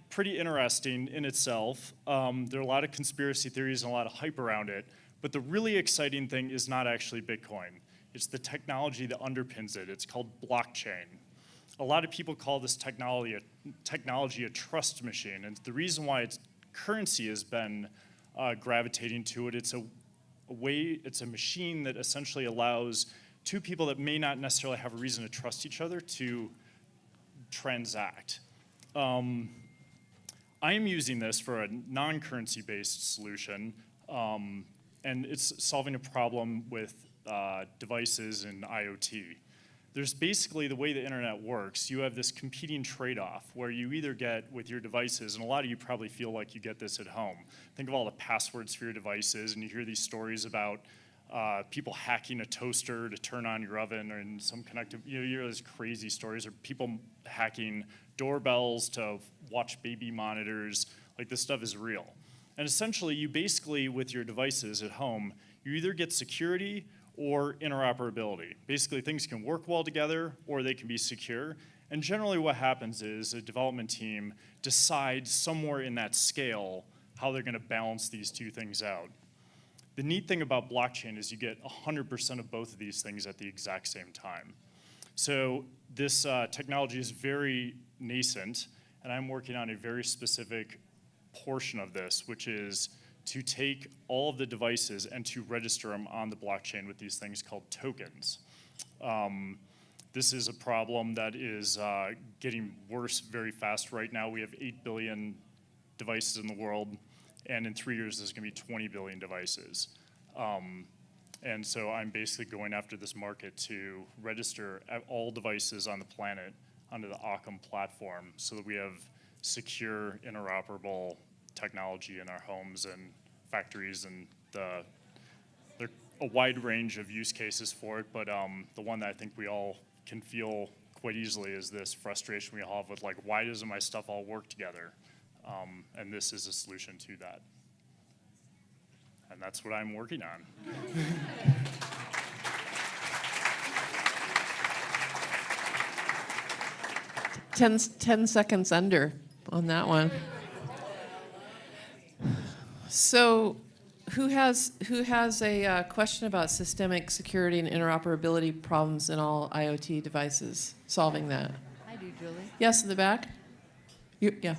[SPEAKER 16] pretty interesting in itself. There are a lot of conspiracy theories and a lot of hype around it, but the really exciting thing is not actually Bitcoin. It's the technology that underpins it. It's called blockchain. A lot of people call this technology a trust machine, and the reason why its currency has been gravitating to it, it's a machine that essentially allows two people that may not necessarily have a reason to trust each other to transact. I am using this for a non-currency based solution, and it's solving a problem with devices and IoT. There's basically the way the internet works, you have this competing trade-off where you either get with your devices, and a lot of you probably feel like you get this at home. Think of all the passwords for your devices, and you hear these stories about people hacking a toaster to turn on your oven, or in some connected, you hear these crazy stories, or people hacking doorbells to watch baby monitors. Like, this stuff is real. And essentially, you basically, with your devices at home, you either get security or interoperability. Basically, things can work well together, or they can be secure. And generally what happens is a development team decides somewhere in that scale how they're gonna balance these two things out. The neat thing about blockchain is you get 100% of both of these things at the exact same time. So this technology is very nascent, and I'm working on a very specific portion of this, which is to take all of the devices and to register them on the blockchain with these things called tokens. This is a problem that is getting worse very fast right now. We have 8 billion devices in the world, and in 3 years there's gonna be 20 billion devices. And so I'm basically going after this market to register all devices on the planet under the Occam platform so that we have secure, interoperable technology in our homes and factories, and there are a wide range of use cases for it, but the one that I think we all can feel quite easily is this frustration we all have with, like, why doesn't my stuff all work together? And this is a solution to that. And that's what I'm working on.
[SPEAKER 2] 10 seconds under on that one. So who has a question about systemic security and interoperability problems in all IoT devices, solving that?
[SPEAKER 10] I do, Julie.
[SPEAKER 2] Yes, in the back? Yeah.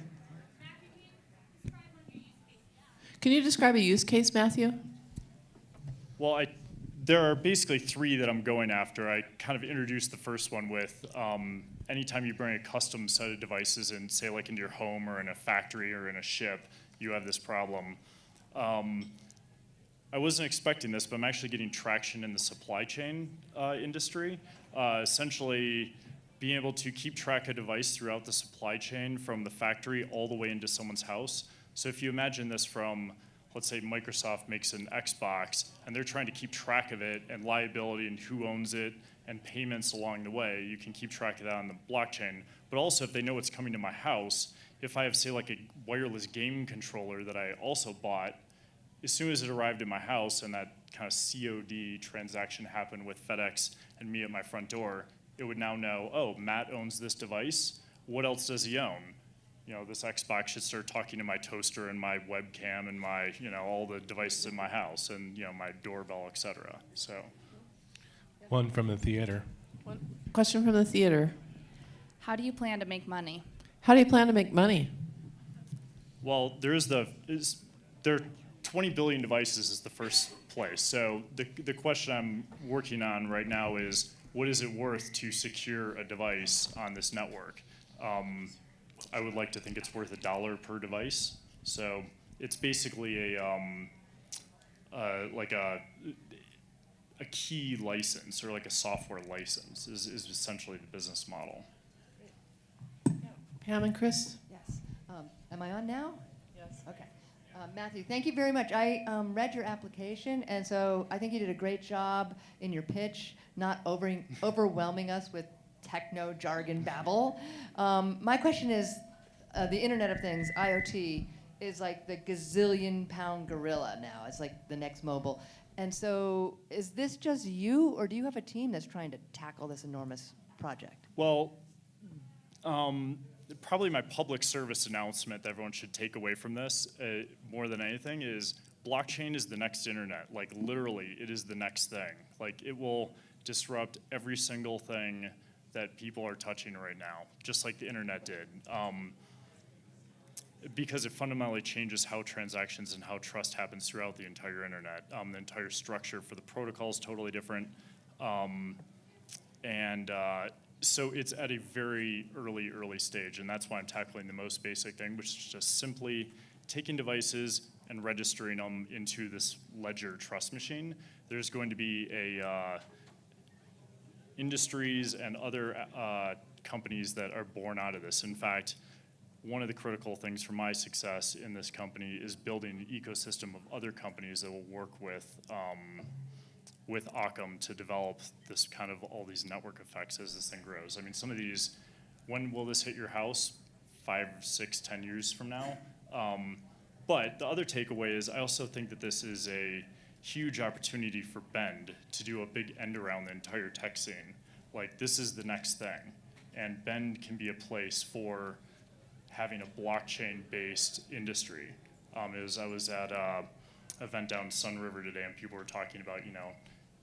[SPEAKER 2] Can you describe a use case, Matthew?
[SPEAKER 16] Well, there are basically three that I'm going after. I kind of introduced the first one with anytime you bring a custom set of devices in, say like into your home or in a factory or in a ship, you have this problem. I wasn't expecting this, but I'm actually getting traction in the supply chain industry. Essentially, being able to keep track of a device throughout the supply chain from the factory all the way into someone's house. So if you imagine this from, let's say Microsoft makes an Xbox and they're trying to keep track of it and liability and who owns it and payments along the way, you can keep track of that on the blockchain. But also if they know what's coming to my house, if I have, say, like a wireless game controller that I also bought, as soon as it arrived at my house and that kind of COD transaction happened with FedEx and me at my front door, it would now know, oh, Matt owns this device. What else does he own? You know, this Xbox should start talking to my toaster and my webcam and my, you know, all the devices in my house and, you know, my doorbell, et cetera. So.
[SPEAKER 13] One from the theater.
[SPEAKER 2] One question from the theater.
[SPEAKER 6] How do you plan to make money?
[SPEAKER 2] How do you plan to make money?
[SPEAKER 16] Well, there are 20 billion devices is the first place. So the question I'm working on right now is, what is it worth to secure a device on this network? I would like to think it's worth $1 per device. So it's basically like a key license or like a software license is essentially the business model.
[SPEAKER 2] Pam and Chris?
[SPEAKER 10] Yes. Am I on now?
[SPEAKER 2] Yes.
[SPEAKER 10] Okay. Matthew, thank you very much. I read your application, and so I think you did a great job in your pitch, not overwhelming us with techno jargon babble. My question is, the Internet of Things, IoT, is like the gazillion-pound gorilla now. It's like the next mobile. And so is this just you, or do you have a team that's trying to tackle this enormous project?
[SPEAKER 16] Well, probably my public service announcement that everyone should take away from this, more than anything, is blockchain is the next internet. Like, literally, it is the next thing. Like, it will disrupt every single thing that people are touching right now, just like the internet did. Because it fundamentally changes how transactions and how trust happens throughout the entire internet. The entire structure for the protocol is totally different. So it's at a very early stage, and that's why I'm tackling the most basic thing, which is just simply taking devices and registering them into this ledger trust machine. There's going to be industries and other companies that are born out of this. In fact, one of the critical things for my success in this company is building an ecosystem of other companies that will work with Occam to develop this kind of all these network effects as this thing grows. I mean, some of these, when will this hit your house? 5, 6, 10 years from now? But the other takeaway is I also think that this is a huge opportunity for Bend to do a big end around the entire tech scene. Like, this is the next thing. And Bend can be a place for having a blockchain-based industry. I was at an event down in Sun River today, and people were talking about, you know,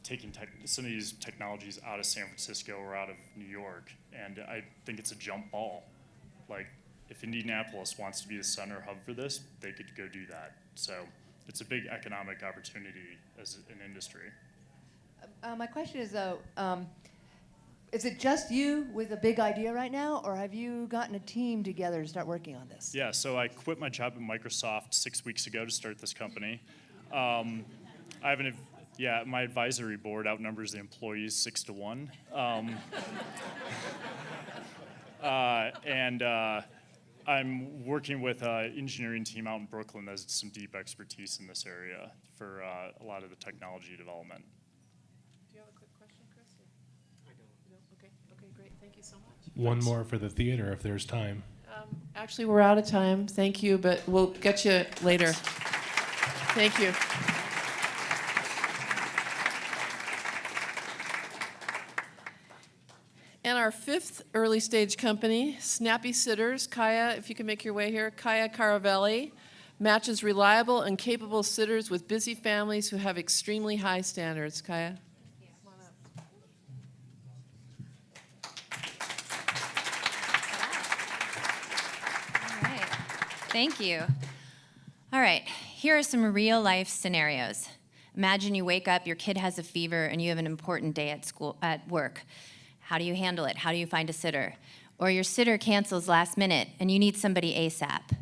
[SPEAKER 16] taking some of these technologies out of San Francisco or out of New York, and I think it's a jump ball. Like, if Indianapolis wants to be the center hub for this, they could go do that. So it's a big economic opportunity as an industry.
[SPEAKER 10] My question is, though, is it just you with a big idea right now, or have you gotten a team together to start working on this?
[SPEAKER 16] Yeah, so I quit my job at Microsoft 6 weeks ago to start this company. My advisory board outnumbers the employees 6 to 1. I'm working with an engineering team out in Brooklyn that has some deep expertise in this area for a lot of the technology development.
[SPEAKER 2] Do you have a quick question, Chris? I don't. No? Okay, great. Thank you so much.
[SPEAKER 13] One more for the theater if there's time.
[SPEAKER 2] Actually, we're out of time. Thank you, but we'll get you later. Thank you. And our fifth early stage company, Snappy Sitters, Kaya, if you can make your way here, Kaya Caravelli, matches reliable and capable sitters with busy families who have extremely high standards. Kaya?
[SPEAKER 17] All right. Thank you. All right, here are some real life scenarios.
[SPEAKER 18] Imagine you wake up, your kid has a fever, and you have an important day at work. How do you handle it? How do you find a sitter? Or your sitter cancels last minute and you need somebody ASAP.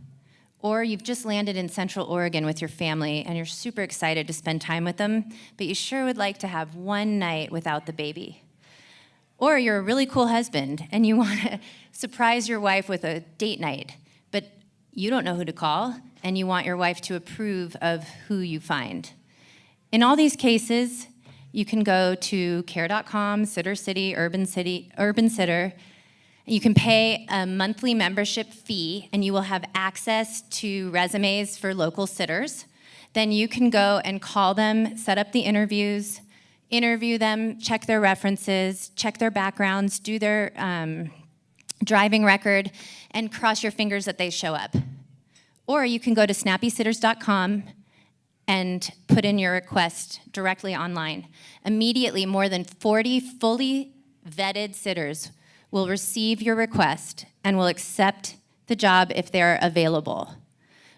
[SPEAKER 18] Or you've just landed in Central Oregon with your family and you're super excited to spend time with them, but you sure would like to have one night without the baby. Or you're a really cool husband and you want to surprise your wife with a date night, but you don't know who to call and you want your wife to approve of who you find. In all these cases, you can go to care.com, Sitter City, Urban Sitter. You can pay a monthly membership fee and you will have access to resumes for local sitters. Then you can go and call them, set up the interviews, interview them, check their references, check their backgrounds, do their driving record, and cross your fingers that they show up. Or you can go to snappysitters.com and put in your request directly online. Immediately, more than 40 fully vetted sitters will receive your request and will accept the job if they're available.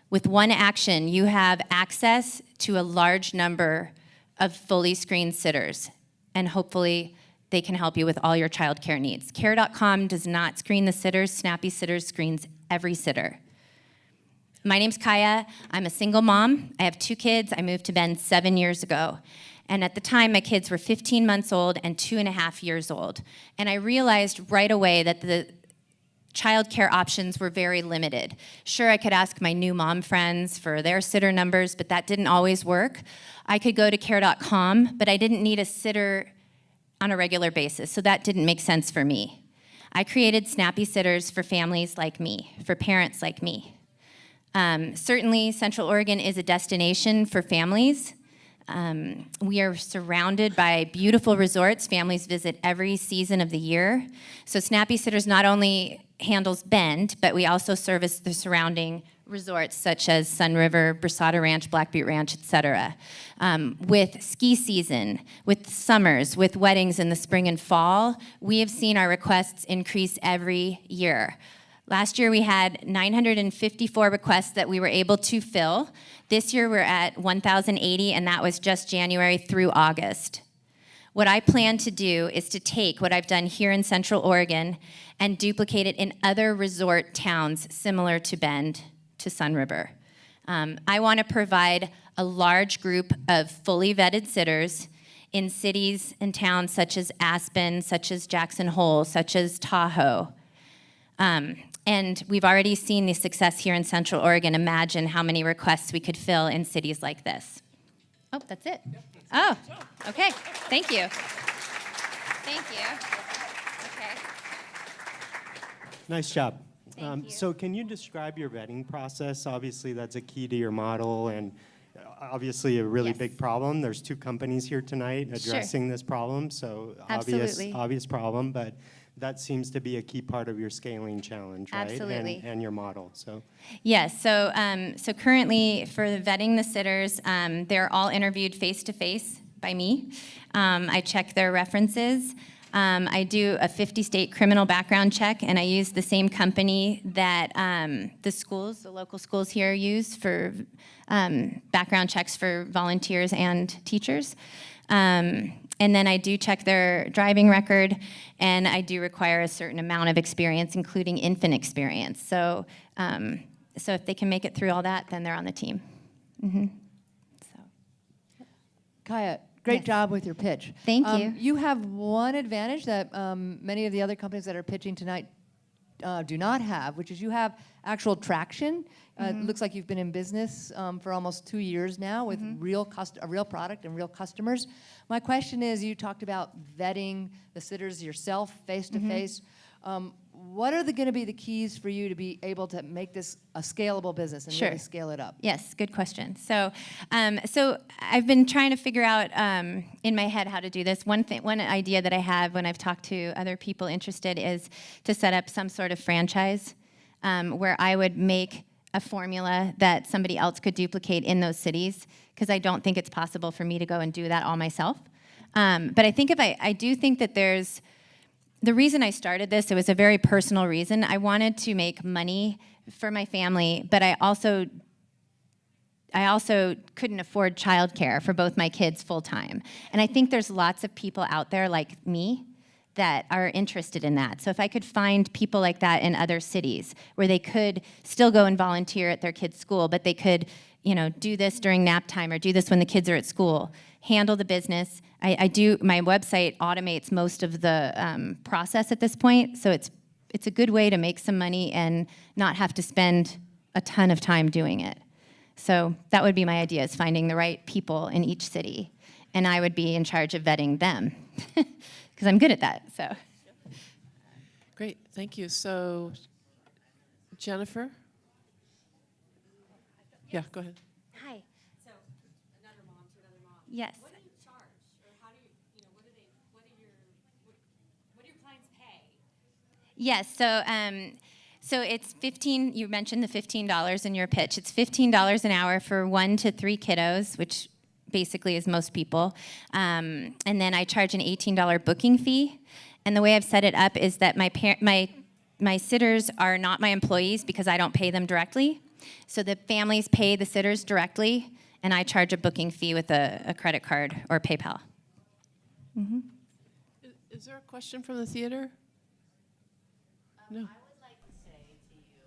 [SPEAKER 18] With one action, you have access to a large number of fully screened sitters, and hopefully they can help you with all your childcare needs. Care.com does not screen the sitters. Snappy Sitters screens every sitter. My name's Kaya. I'm a single mom. I have 2 kids. I moved to Bend 7 years ago. And at the time, my kids were 15 months old and 2.5 years old. And I realized right away that the childcare options were very limited. Sure, I could ask my new mom friends for their sitter numbers, but that didn't always work. I could go to care.com, but I didn't need a sitter on a regular basis, so that didn't make sense for me. I created Snappy Sitters for families like me, for parents like me. Certainly, Central Oregon is a destination for families. We are surrounded by beautiful resorts. Families visit every season of the year. So Snappy Sitters not only handles Bend, but we also service the surrounding resorts such as Sun River, Brasada Ranch, Black Butte Ranch, etc. With ski season, with summers, with weddings in the spring and fall, we have seen our requests increase every year. Last year we had 954 requests that we were able to fill. This year we're at 1,080, and that was just January through August. What I plan to do is to take what I've done here in Central Oregon and duplicate it in other resort towns similar to Bend, to Sun River. I want to provide a large group of fully vetted sitters in cities and towns such as Aspen, such as Jackson Hole, such as Tahoe. And we've already seen the success here in Central Oregon. Imagine how many requests we could fill in cities like this. Oh, that's it. Oh, okay. Thank you. Thank you. Okay.
[SPEAKER 8] Nice job. So can you describe your vetting process? Obviously, that's a key to your model and obviously a really big problem. There's 2 companies here tonight addressing this problem, so obvious problem, but that seems to be a key part of your scaling challenge, right?
[SPEAKER 18] Absolutely.
[SPEAKER 8] And your model. So.
[SPEAKER 18] Yes. So currently, for vetting the sitters, they're all interviewed face-to-face by me. I check their references. I do a 50-state criminal background check, and I use the same company that the local schools here use for background checks for volunteers and teachers. And then I do check their driving record, and I do require a certain amount of experience, including infant experience. So if they can make it through all that, then they're on the team. Mm-hmm.
[SPEAKER 10] Kaya, great job with your pitch.
[SPEAKER 18] Thank you.
[SPEAKER 10] You have one advantage that many of the other companies that are pitching tonight do not have, which is you have actual traction. It looks like you've been in business for almost 2 years now with a real product and real customers. My question is, you talked about vetting the sitters yourself face-to-face. What are going to be the keys for you to be able to make this a scalable business and really scale it up?
[SPEAKER 18] Yes, good question. So I've been trying to figure out in my head how to do this. One idea that I have when I've talked to other people interested is to set up some sort of franchise where I would make a formula that somebody else could duplicate in those cities, because I don't think it's possible for me to go and do that all myself. But I think I do think that there's, the reason I started this, it was a very personal reason. I wanted to make money for my family, but I I also couldn't afford childcare for both my kids full time. And I think there's lots of people out there like me that are interested in that. So if I could find people like that in other cities where they could still go and volunteer at their kids' school, but they could, do this during nap time or do this when the kids are at school, handle the business. My website automates most of the process at this point, so it's a good way to make some money and not have to spend a ton of time doing it. So that would be my idea, is finding the right people in each city. And I would be in charge of vetting them, because I'm good at that. So.
[SPEAKER 2] Great, thank you. So, Jennifer? Yeah, go ahead.
[SPEAKER 18] Hi. So, another mom to another mom. Yes.
[SPEAKER 11] What do you charge? Or how do you, what do your clients pay?
[SPEAKER 18] Yes, so it's you mentioned the $15 in your pitch. It's $15 an hour for 1 to 3 kiddos, which basically is most people. And then I charge an $18 booking fee. And the way I've set it up is that my sitters are not my employees because I don't pay them directly. So the families pay the sitters directly, and I charge a booking fee with a credit card or PayPal. Mm-hmm.
[SPEAKER 2] Is there a question from the theater? No.
[SPEAKER 19] I would like to say to you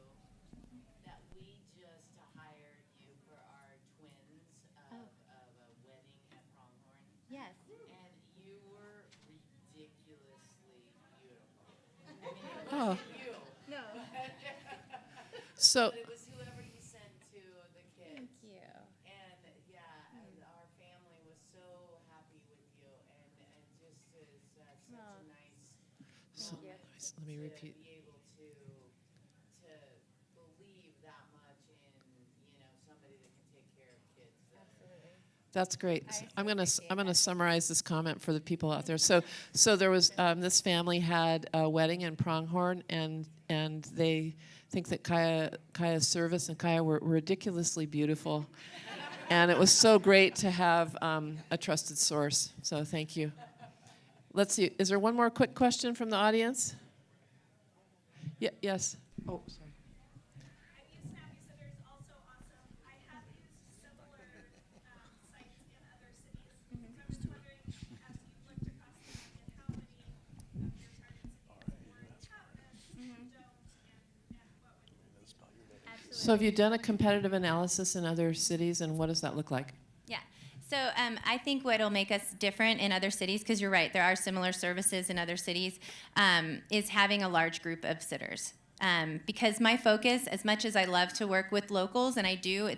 [SPEAKER 19] that we just hired you for our twins of a wedding at Pronghorn.
[SPEAKER 18] Yes.
[SPEAKER 19] And you were ridiculously beautiful.
[SPEAKER 2] Oh.
[SPEAKER 19] You.
[SPEAKER 18] No.
[SPEAKER 2] So.
[SPEAKER 19] But it was whoever you sent to the kids.
[SPEAKER 18] Thank you.
[SPEAKER 19] And our family was so happy with you, and just is such a nice.
[SPEAKER 2] Let me repeat.
[SPEAKER 19] To be able to believe that much in somebody that can take care of kids. Absolutely.
[SPEAKER 2] That's great. I'm gonna summarize this comment for the people out there. So there was this family had a wedding in Pronghorn, and they think that Kaya's service and Kaya were ridiculously beautiful, and it was so great to have a trusted source. So thank you. Let's see. Is there one more quick question from the audience? Yeah. Yes. Oh, sorry. So have you done a competitive analysis in other cities, and what does that look like?
[SPEAKER 18] Yeah. So I think what'll make us different in other cities, because you're right, there are similar services in other cities, is having a large group of sitters. Because my focus, as much as I love to work with locals, and I do,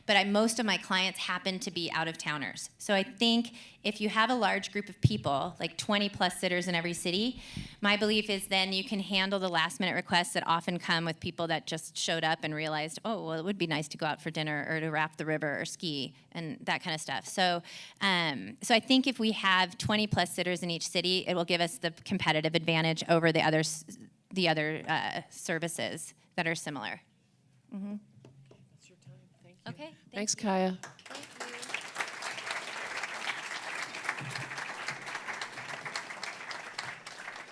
[SPEAKER 18] but most of my clients happen to be out-of-towners. So I think if you have a large group of people, like 20 plus sitters in every city, my belief is then you can handle the last-minute requests that often come with people that just showed up and realized, oh, well, it would be nice to go out for dinner or to raft the river or ski and that kind of stuff. So I think if we have 20 plus sitters in each city, it will give us the competitive advantage over the other services that are similar. Mm-hmm.
[SPEAKER 2] That's your time. Thank you.
[SPEAKER 18] Okay.
[SPEAKER 2] Thanks, Kaya.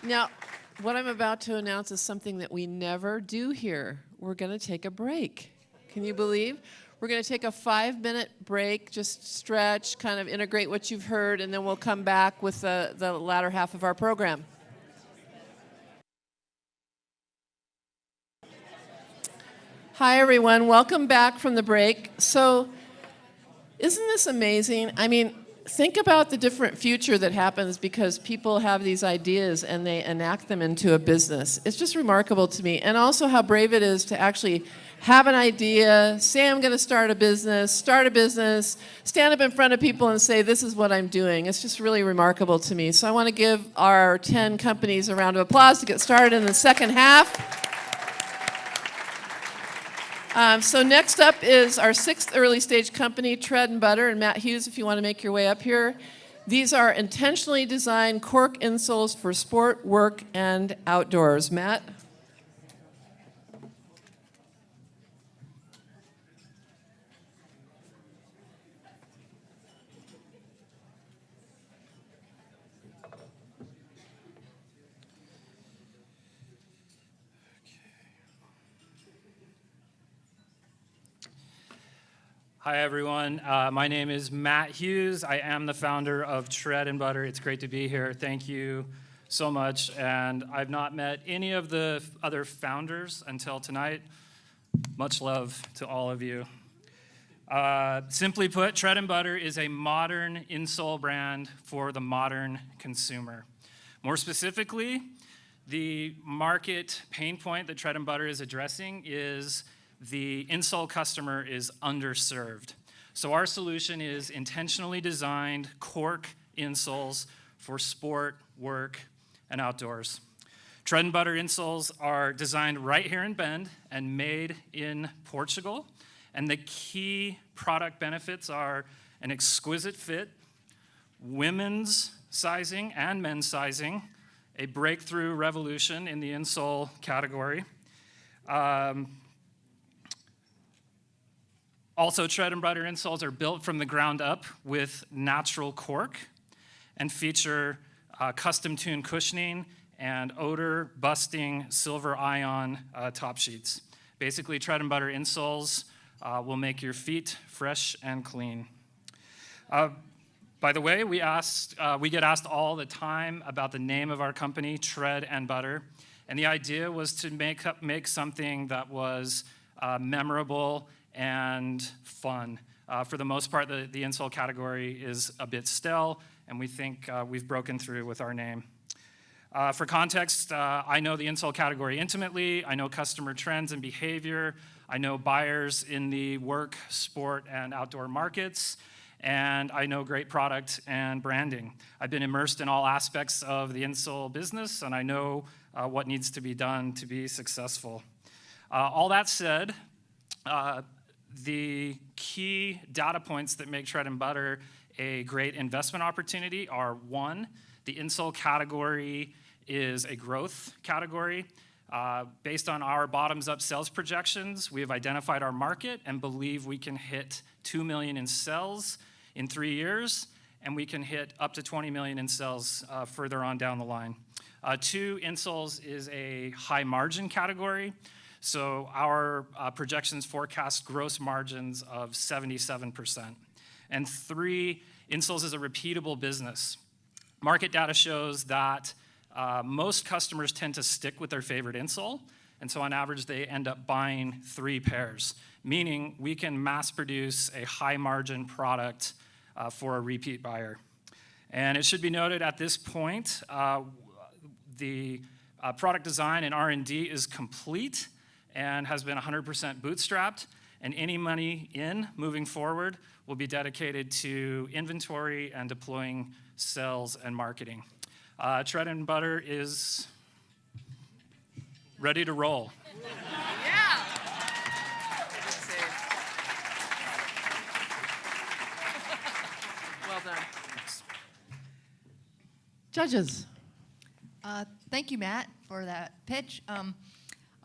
[SPEAKER 2] Now, what I'm about to announce is something that we never do here. We're going to take a break. Can you believe? We're going to take a 5-minute break, just stretch, kind of integrate what you've heard, and then we'll come back with the latter half of our program. Hi, everyone. Welcome back from the break. So, isn't this amazing? I mean, think about the different future that happens because people have these ideas and they enact them into a business. It's just remarkable to me. And also how brave it is to actually have an idea, say I'm going to start a business, stand up in front of people and say, this is what I'm doing. It's just really remarkable to me. So I want to give our 10 companies a round of applause to get started in the second half. So next up is our 6th early stage company, Tread and Butter, and Matt Hughes, if you want to make your way up here. These are intentionally designed cork insoles for sport, work, and outdoors. Matt?
[SPEAKER 20] Hi, everyone. My name is Matt Hughes. I am the founder of Tread and Butter. It's great to be here. Thank you so much. And I've not met any of the other founders until tonight. Much love to all of you. Simply put, Tread and Butter is a modern insole brand for the modern consumer. More specifically, the market pain point that Tread and Butter is addressing is the insole customer is underserved. So our solution is intentionally designed cork insoles for sport, work, and outdoors. Tread and Butter insoles are designed right here in Bend and made in Portugal. And the key product benefits are an exquisite fit, women's sizing and men's sizing, a breakthrough revolution in the insole category. Also, Tread and Butter insoles are built from the ground up with natural cork and feature custom-tuned cushioning and odor-busting silver ion top sheets. Basically, Tread and Butter insoles will make your feet fresh and clean. By the way, we get asked all the time about the name of our company, Tread and Butter, and the idea was to make something that was memorable and fun. For the most part, the insole category is a bit stale, and we think we've broken through with our name. For context, I know the insole category intimately. I know customer trends and behavior. I know buyers in the work, sport, and outdoor markets. And I know great product and branding. I've been immersed in all aspects of the insole business, and I know what needs to be done to be successful. All that said, the key data points that make Tread and Butter a great investment opportunity are: one, the insole category is a growth category. Based on our bottoms-up sales projections, we have identified our market and believe we can hit 2 million in sales in 3 years, and we can hit up to 20 million in sales further on down the line. Two, insoles is a high-margin category. So our projections forecast gross margins of 77%. And three, insoles is a repeatable business. Market data shows that most customers tend to stick with their favorite insole, and so on average they end up buying 3 pairs, meaning we can mass produce a high-margin product for a repeat buyer. And it should be noted at this point, the product design and R&D is complete and has been 100% bootstrapped, and any money in moving forward will be dedicated to inventory and deploying sales and marketing. Tread and Butter is ready to roll.
[SPEAKER 2] Yeah. Well done. Judges.
[SPEAKER 10] Thank you, Matt, for that pitch.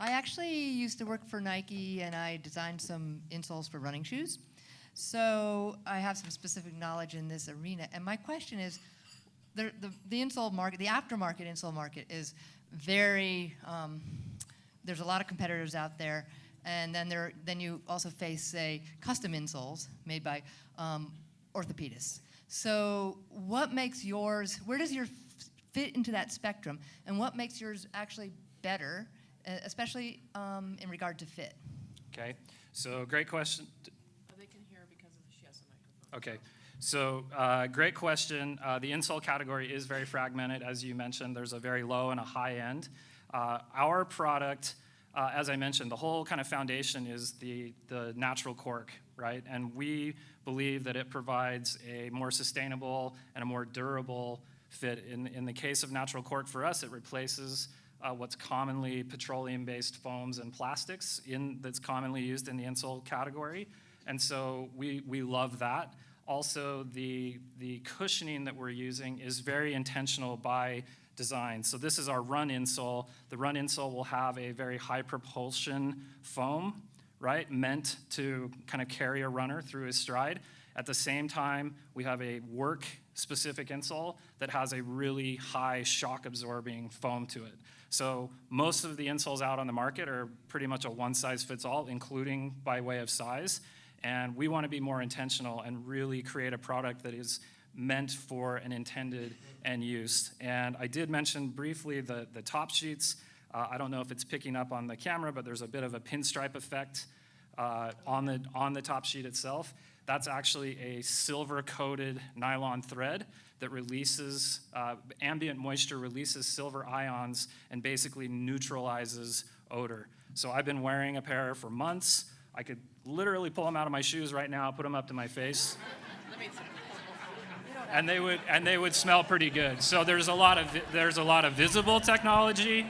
[SPEAKER 10] I actually used to work for Nike, and I designed some insoles for running shoes. So I have some specific knowledge in this arena. And my question is, the insole market, the aftermarket insole market is very, there's a lot of competitors out there. And then you also face, say, custom insoles made by orthopedists. So what makes yours, where does yours fit into that spectrum? And what makes yours actually better, especially in regard to fit?
[SPEAKER 20] Okay, so great question.
[SPEAKER 2] They can hear because she has a microphone.
[SPEAKER 20] Okay, so great question. The insole category is very fragmented, as you mentioned. There's a very low and a high end. Our product, as I mentioned, the whole kind of foundation is the natural cork, right? And we believe that it provides a more sustainable and a more durable fit. In the case of natural cork for us, it replaces what's commonly petroleum-based foams and plastics that's commonly used in the insole category. And so we love that. Also, the cushioning that we're using is very intentional by design. So this is our run insole. The run insole will have a very high propulsion foam, right, meant to kind of carry a runner through his stride. At the same time, we have a work-specific insole that has a really high shock-absorbing foam to it. So most of the insoles out on the market are pretty much a one-size-fits-all, including by way of size. And we want to be more intentional and really create a product that is meant for an intended end use. And I did mention briefly the top sheets. I don't know if it's picking up on the camera, but there's a bit of a pinstripe effect on the top sheet itself. That's actually a silver-coated nylon thread that releases, ambient moisture releases silver ions and basically neutralizes odor. So I've been wearing a pair for months. I could literally pull them out of my shoes right now, put them up to my face. And they would smell pretty good. So there's a lot of visible technology.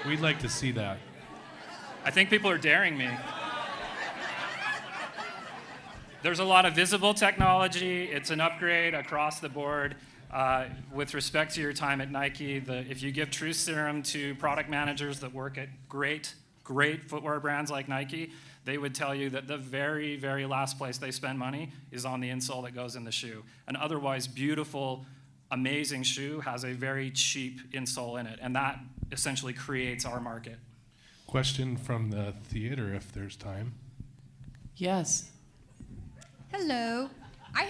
[SPEAKER 13] We'd like to see that.
[SPEAKER 20] I think people are daring me. There's a lot of visible technology. It's an upgrade across the board. With respect to your time at Nike, if you give truth serum to product managers that work at great footwear brands like Nike, they would tell you that the very, very last place they spend money is on the insole that goes in the shoe. An otherwise beautiful, amazing shoe has a very cheap insole in it, and that essentially creates our market.
[SPEAKER 13] Question from the theater, if there's time.
[SPEAKER 2] Yes.
[SPEAKER 17] Hello. I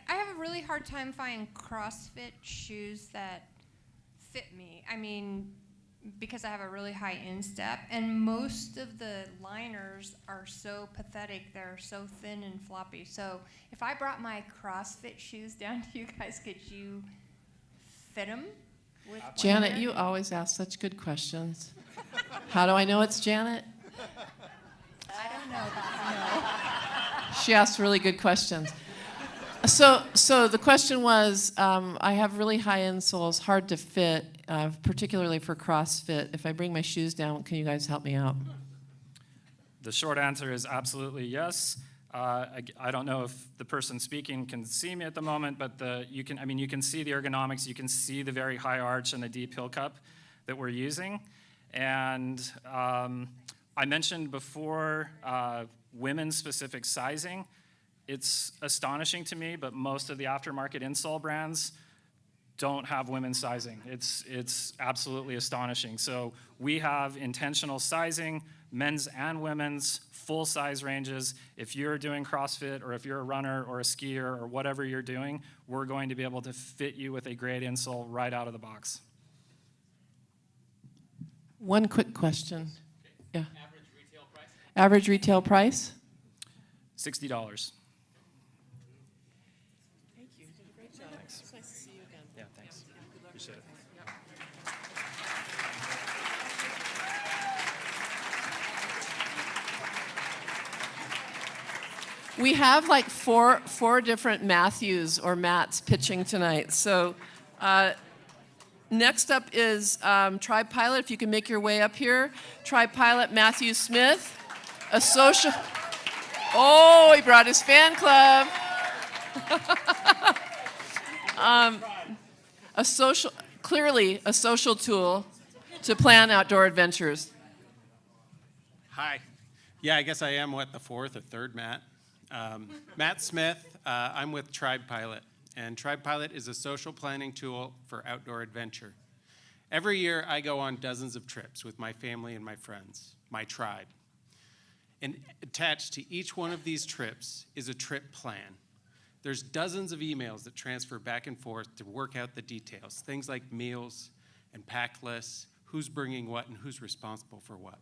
[SPEAKER 17] have a really hard time finding CrossFit shoes that fit me. I mean, because I have a really high instep, and most of the liners are so pathetic. They're so thin and floppy. So if I brought my CrossFit shoes down to you guys, could you fit them?
[SPEAKER 2] Janet, you always ask such good questions. How do I know it's Janet?
[SPEAKER 17] I don't know, but I know.
[SPEAKER 2] She asks really good questions. So the question was, I have really high insoles, hard to fit, particularly for CrossFit. If I bring my shoes down, can you guys help me out?
[SPEAKER 20] The short answer is absolutely yes. I don't know if the person speaking can see me at the moment, but you can see the ergonomics, you can see the very high arch and the deep heel cup that we're using. And I mentioned before women's specific sizing. It's astonishing to me, but most of the aftermarket insole brands don't have women's sizing. It's absolutely astonishing. So we have intentional sizing, men's and women's, full size ranges. If you're doing CrossFit or if you're a runner or a skier or whatever you're doing, we're going to be able to fit you with a great insole right out of the box.
[SPEAKER 2] One quick question. Yeah.
[SPEAKER 5] Average retail price?
[SPEAKER 2] Average retail price?
[SPEAKER 20] $60.
[SPEAKER 2] Thank you. You did a great job.
[SPEAKER 20] Thanks.
[SPEAKER 2] It's nice to see you again.
[SPEAKER 20] Yeah, thanks. Appreciate it.
[SPEAKER 2] We have like four different Matthews or Matts pitching tonight. So next up is Tribe Pilot. If you can make your way up here. Tribe Pilot Matthew Smith, a social... Oh, he brought his fan club. Clearly a social tool to plan outdoor adventures.
[SPEAKER 21] Hi. Yeah, I guess I am, the fourth or third Matt? Matt Smith. I'm with Tribe Pilot. And Tribe Pilot is a social planning tool for outdoor adventure. Every year, I go on dozens of trips with my family and my friends, my tribe. And attached to each one of these trips is a trip plan. There's dozens of emails that transfer back and forth to work out the details, things like meals and pack lists, who's bringing what and who's responsible for what.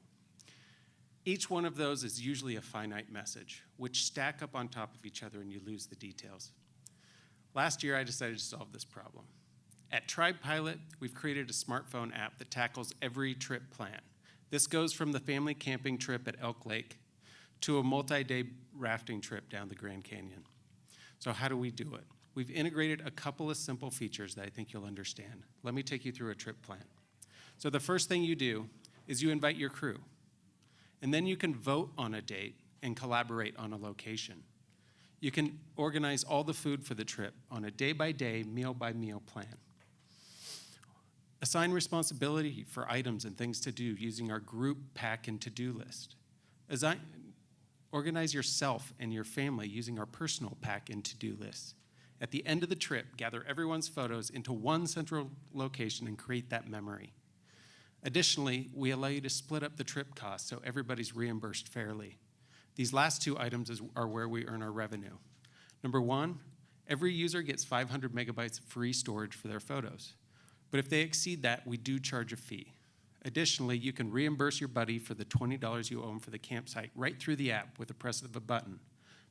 [SPEAKER 21] Each one of those is usually a finite message, which stack up on top of each other and you lose the details. Last year, I decided to solve this problem. At Tribe Pilot, we've created a smartphone app that tackles every trip plan. This goes from the family camping trip at Elk Lake to a multi-day rafting trip down the Grand Canyon. So how do we do it? We've integrated a couple of simple features that I think you'll understand. Let me take you through a trip plan. So the first thing you do is you invite your crew. And then you can vote on a date and collaborate on a location. You can organize all the food for the trip on a day-by-day, meal-by-meal plan. Assign responsibility for items and things to do using our group pack and to-do list. Organize yourself and your family using our personal pack and to-do lists. At the end of the trip, gather everyone's photos into one central location and create that memory. Additionally, we allow you to split up the trip costs so everybody's reimbursed fairly. These last two items are where we earn our revenue. Number one, every user gets 500 megabytes of free storage for their photos. But if they exceed that, we do charge a fee. Additionally, you can reimburse your buddy for the $20 you owe him for the campsite right through the app with the press of a button,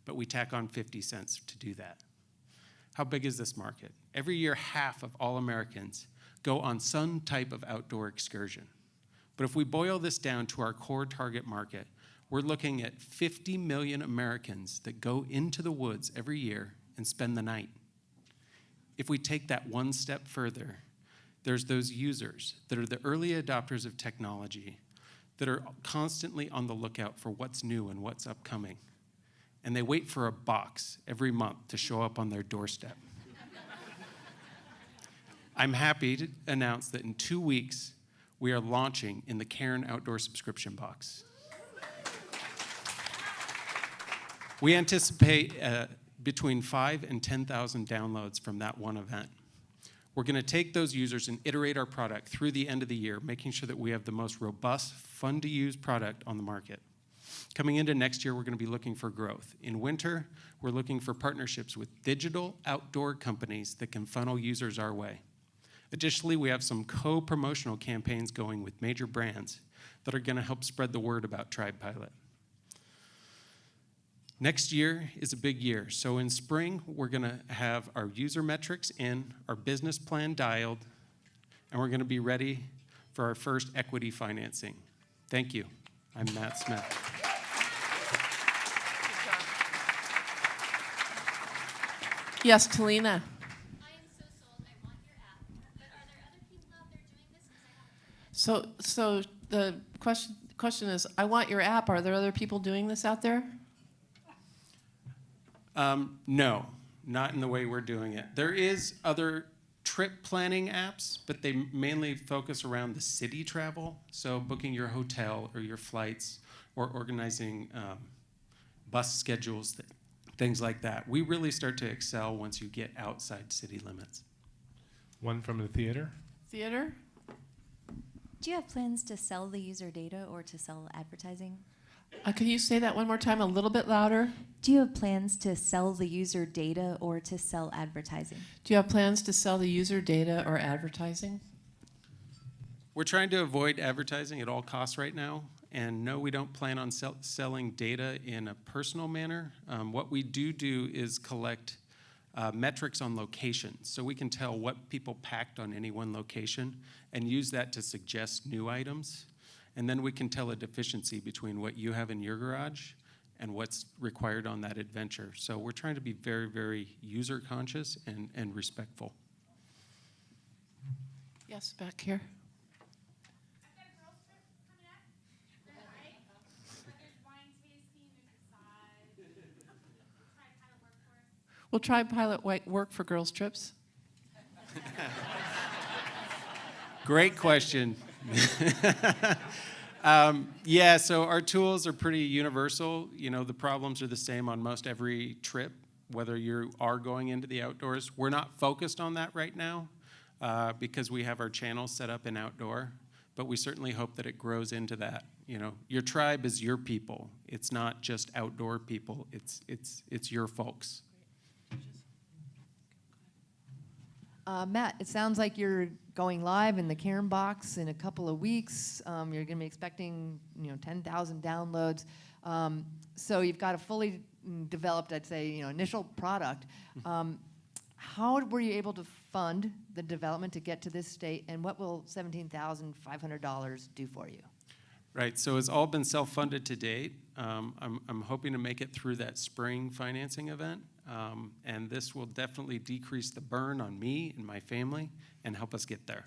[SPEAKER 21] but we tack on 50 cents to do that. How big is this market? Every year, half of all Americans go on some type of outdoor excursion. But if we boil this down to our core target market, we're looking at 50 million Americans that go into the woods every year and spend the night. If we take that one step further, there's those users that are the early adopters of technology that are constantly on the lookout for what's new and what's upcoming. And they wait for a box every month to show up on their doorstep. I'm happy to announce that in 2 weeks, we are launching in the Cairn Outdoor Subscription Box. We anticipate between 5,000 and 10,000 downloads from that one event. We're going to take those users and iterate our product through the end of the year, making sure that we have the most robust, fun-to-use product on the market. Coming into next year, we're going to be looking for growth. In winter, we're looking for partnerships with digital outdoor companies that can funnel users our way. Additionally, we have some co-promotional campaigns going with major brands that are going to help spread the word about Tribe Pilot. Next year is a big year. So in spring, we're going to have our user metrics in, our business plan dialed, and we're going to be ready for our first equity financing. Thank you. I'm Matt Smith.
[SPEAKER 2] Yes, Talina. So the question is, I want your app. Are there other people doing this out there?
[SPEAKER 21] No, not in the way we're doing it. There is other trip planning apps, but they mainly focus around the city travel. So booking your hotel or your flights or organizing bus schedules, things like that. We really start to excel once you get outside city limits.
[SPEAKER 13] One from the theater.
[SPEAKER 2] Theater?
[SPEAKER 1] Do you have plans to sell the user data or to sell advertising?
[SPEAKER 2] Can you say that one more time a little bit louder?
[SPEAKER 1] Do you have plans to sell the user data or to sell advertising?
[SPEAKER 2] Do you have plans to sell the user data or advertising?
[SPEAKER 21] We're trying to avoid advertising at all costs right now. And no, we don't plan on selling data in a personal manner. What we do is collect metrics on location. So we can tell what people packed on any one location and use that to suggest new items. And then we can tell a deficiency between what you have in your garage and what's required on that adventure. So we're trying to be very, very user conscious and respectful.
[SPEAKER 2] Yes, back here. Will Tribe Pilot work for girls' trips?
[SPEAKER 21] Great question. Yeah, so our tools are pretty universal. You know, the problems are the same on most every trip, whether you are going into the outdoors. We're not focused on that right now because we have our channel set up in outdoor, but we certainly hope that it grows into that. You know, your tribe is your people. It's not just outdoor people. It's your folks.
[SPEAKER 10] Matt, it sounds like you're going live in the Cairn box in a couple of weeks. You're going to be expecting 10,000 downloads. So you've got a fully developed, I'd say, initial product. How were you able to fund the development to get to this state, and what will $17,500 do for you?
[SPEAKER 21] Right, so it's all been self-funded to date. I'm hoping to make it through that spring financing event, and this will definitely decrease the burn on me and my family and help us get there.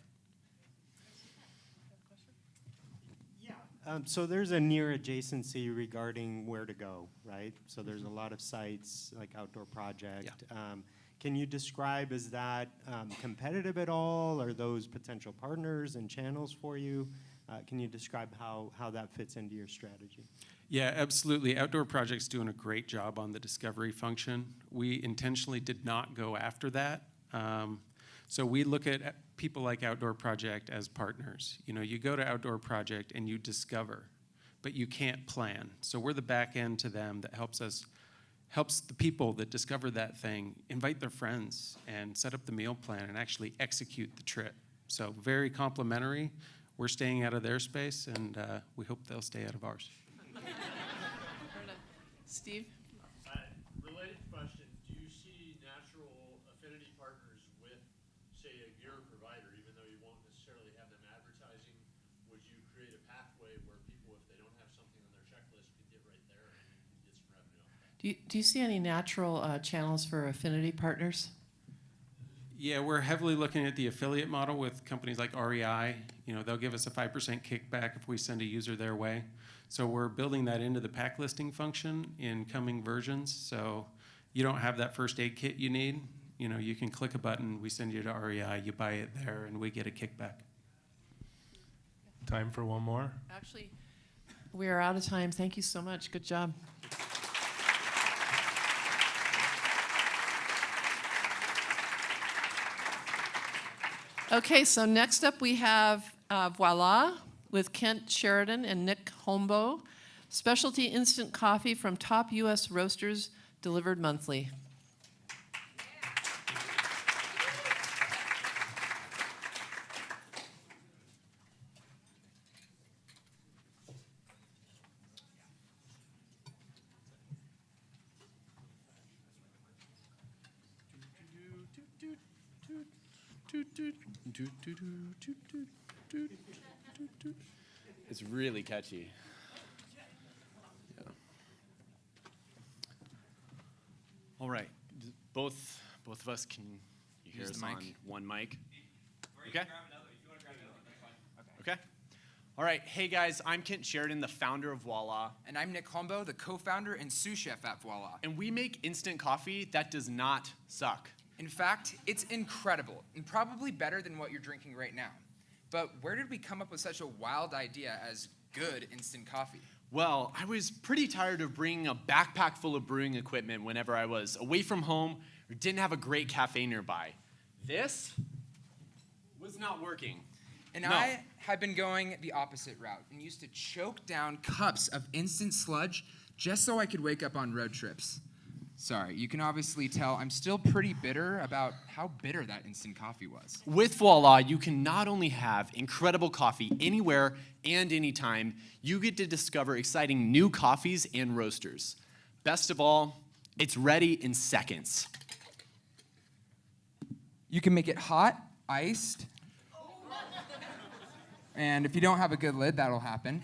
[SPEAKER 8] So there's a near adjacency regarding where to go, right? So there's a lot of sites like Outdoor Project.
[SPEAKER 21] Yeah.
[SPEAKER 8] Can you describe, is that competitive at all? Are those potential partners and channels for you? Can you describe how that fits into your strategy?
[SPEAKER 21] Yeah, absolutely. Outdoor Project's doing a great job on the discovery function. We intentionally did not go after that. So we look at people like Outdoor Project as partners. You know, you go to Outdoor Project and you discover, but you can't plan. So we're the back end to them that helps the people that discover that thing invite their friends and set up the meal plan and actually execute the trip. So very complimentary. We're staying out of their space, and we hope they'll stay out of ours.
[SPEAKER 2] Steve?
[SPEAKER 3] Related question, do you see natural affinity partners with, say, a gear provider, even though you won't necessarily have them advertising? Would you create a pathway where people, if they don't have something on their checklist, could get right there and get some revenue?
[SPEAKER 2] Do you see any natural channels for affinity partners?
[SPEAKER 21] Yeah, we're heavily looking at the affiliate model with companies like REI. You know, they'll give us a 5% kickback if we send a user their way. So we're building that into the pack listing function in coming versions. So you don't have that first aid kit you need. You know, you can click a button, we send you to REI, you buy it there, and we get a kickback.
[SPEAKER 13] Time for one more?
[SPEAKER 2] Actually, we are out of time. Thank you so much. Good job. Okay, so next up we have Voila with Kent Sheridan and Nick Hombo, specialty instant coffee from top U.S. roasters delivered monthly.
[SPEAKER 22] It's really catchy. Yeah. All right, both of us can you hear
[SPEAKER 23] Use
[SPEAKER 22] us
[SPEAKER 23] the mic.
[SPEAKER 22] on one mic? Okay. Okay. All right, hey guys, I'm Kent Sheridan, the founder of Voila.
[SPEAKER 23] And I'm Nick Hombo, the co-founder and sous chef at Voila.
[SPEAKER 22] And we make instant coffee that does not suck.
[SPEAKER 23] In fact, it's incredible and probably better than what you're drinking right now. But where did we come up with such a wild idea as good instant coffee?
[SPEAKER 22] Well, I was pretty tired of bringing a backpack full of brewing equipment whenever I was away from home or didn't have a great cafe nearby. This was not working.
[SPEAKER 23] And
[SPEAKER 22] No.
[SPEAKER 23] I have been going the opposite route and used to choke down cups of instant sludge just so I could wake up on road trips. Sorry, you can obviously tell I'm still pretty bitter about how bitter that instant coffee was.
[SPEAKER 22] With Voila, you can not only have incredible coffee anywhere and anytime, you get to discover exciting new coffees and roasters. Best of all, it's ready in seconds.
[SPEAKER 23] You can make it hot, iced, and if you don't have a good lid, that'll happen.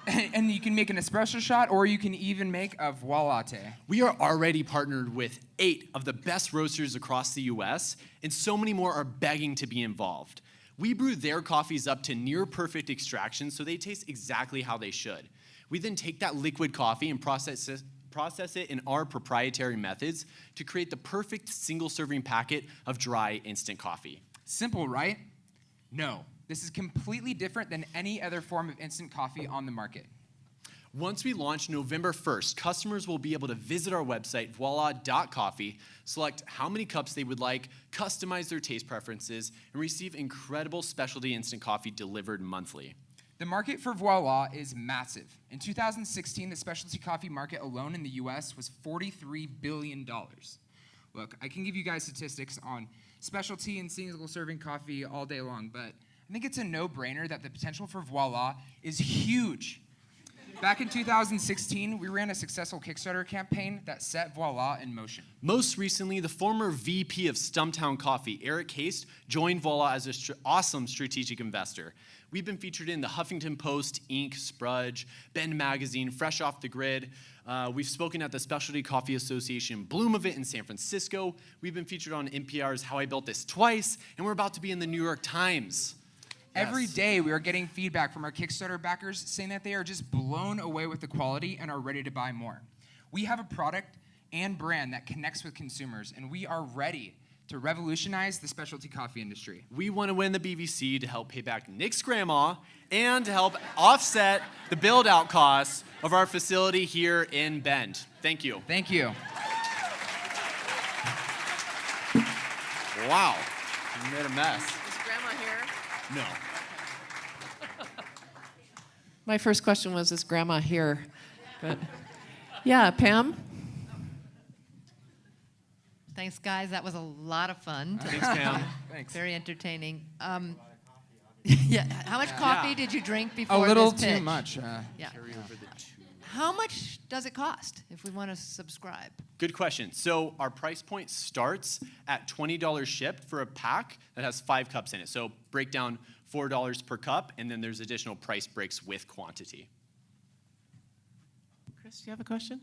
[SPEAKER 23] And you can make an espresso shot, or you can even make a Voila latte.
[SPEAKER 22] We are already partnered with 8 of the best roasters across the US, and so many more are begging to be involved. We brew their coffees up to near perfect extraction so they taste exactly how they should. We then take that liquid coffee and process it in our proprietary methods to create the perfect single-serving packet of dry instant coffee.
[SPEAKER 23] Simple, right? No. This is completely different than any other form of instant coffee on the market.
[SPEAKER 22] Once we launch November 1st, customers will be able to visit our website, voila.coffee, select how many cups they would like, customize their taste preferences, and receive incredible specialty instant coffee delivered monthly.
[SPEAKER 23] The market for Voila is massive. In 2016, the specialty coffee market alone in the US was $43 billion. Look, I can give you guys statistics on specialty and single-serving coffee all day long, but I think it's a no-brainer that the potential for Voila is huge. Back in 2016, we ran a successful Kickstarter campaign that set Voila in motion.
[SPEAKER 22] Most recently, the former VP of Stumptown Coffee, Eric Haste, joined Voila as an awesome strategic investor. We've been featured in the Huffington Post, Inc., Sprudge, Bend Magazine, Fresh Off the Grid. We've spoken at the Specialty Coffee Association Bloom event in San Francisco. We've been featured on NPR's How I Built This twice, and we're about to be in the New York Times.
[SPEAKER 23] Every day, we are getting feedback from our Kickstarter backers saying that they are just blown away with the quality and are ready to buy more. We have a product and brand that connects with consumers, and we are ready to revolutionize the specialty coffee industry.
[SPEAKER 22] We want to win the BVC to help pay back Nick's grandma and to help offset the build-out costs of our facility here in Bend. Thank you.
[SPEAKER 23] Thank you.
[SPEAKER 22] Wow, you made a mess.
[SPEAKER 2] Is Grandma here?
[SPEAKER 22] No.
[SPEAKER 2] My first question was, is Grandma here? But yeah, Pam?
[SPEAKER 4] Thanks, guys. That was a lot of fun.
[SPEAKER 22] Thanks, Pam.
[SPEAKER 23] Thanks.
[SPEAKER 4] Very entertaining. Yeah. How much coffee did you drink before
[SPEAKER 23] A little
[SPEAKER 4] this
[SPEAKER 23] too
[SPEAKER 4] pitch?
[SPEAKER 23] much.
[SPEAKER 4] Yeah. How much does it cost if we want to subscribe?
[SPEAKER 22] Good question. So our price point starts at $20 shipped for a pack that has 5 cups in it. So break down $4 per cup, and then there's additional price breaks with quantity.
[SPEAKER 2] Chris, do you have a question?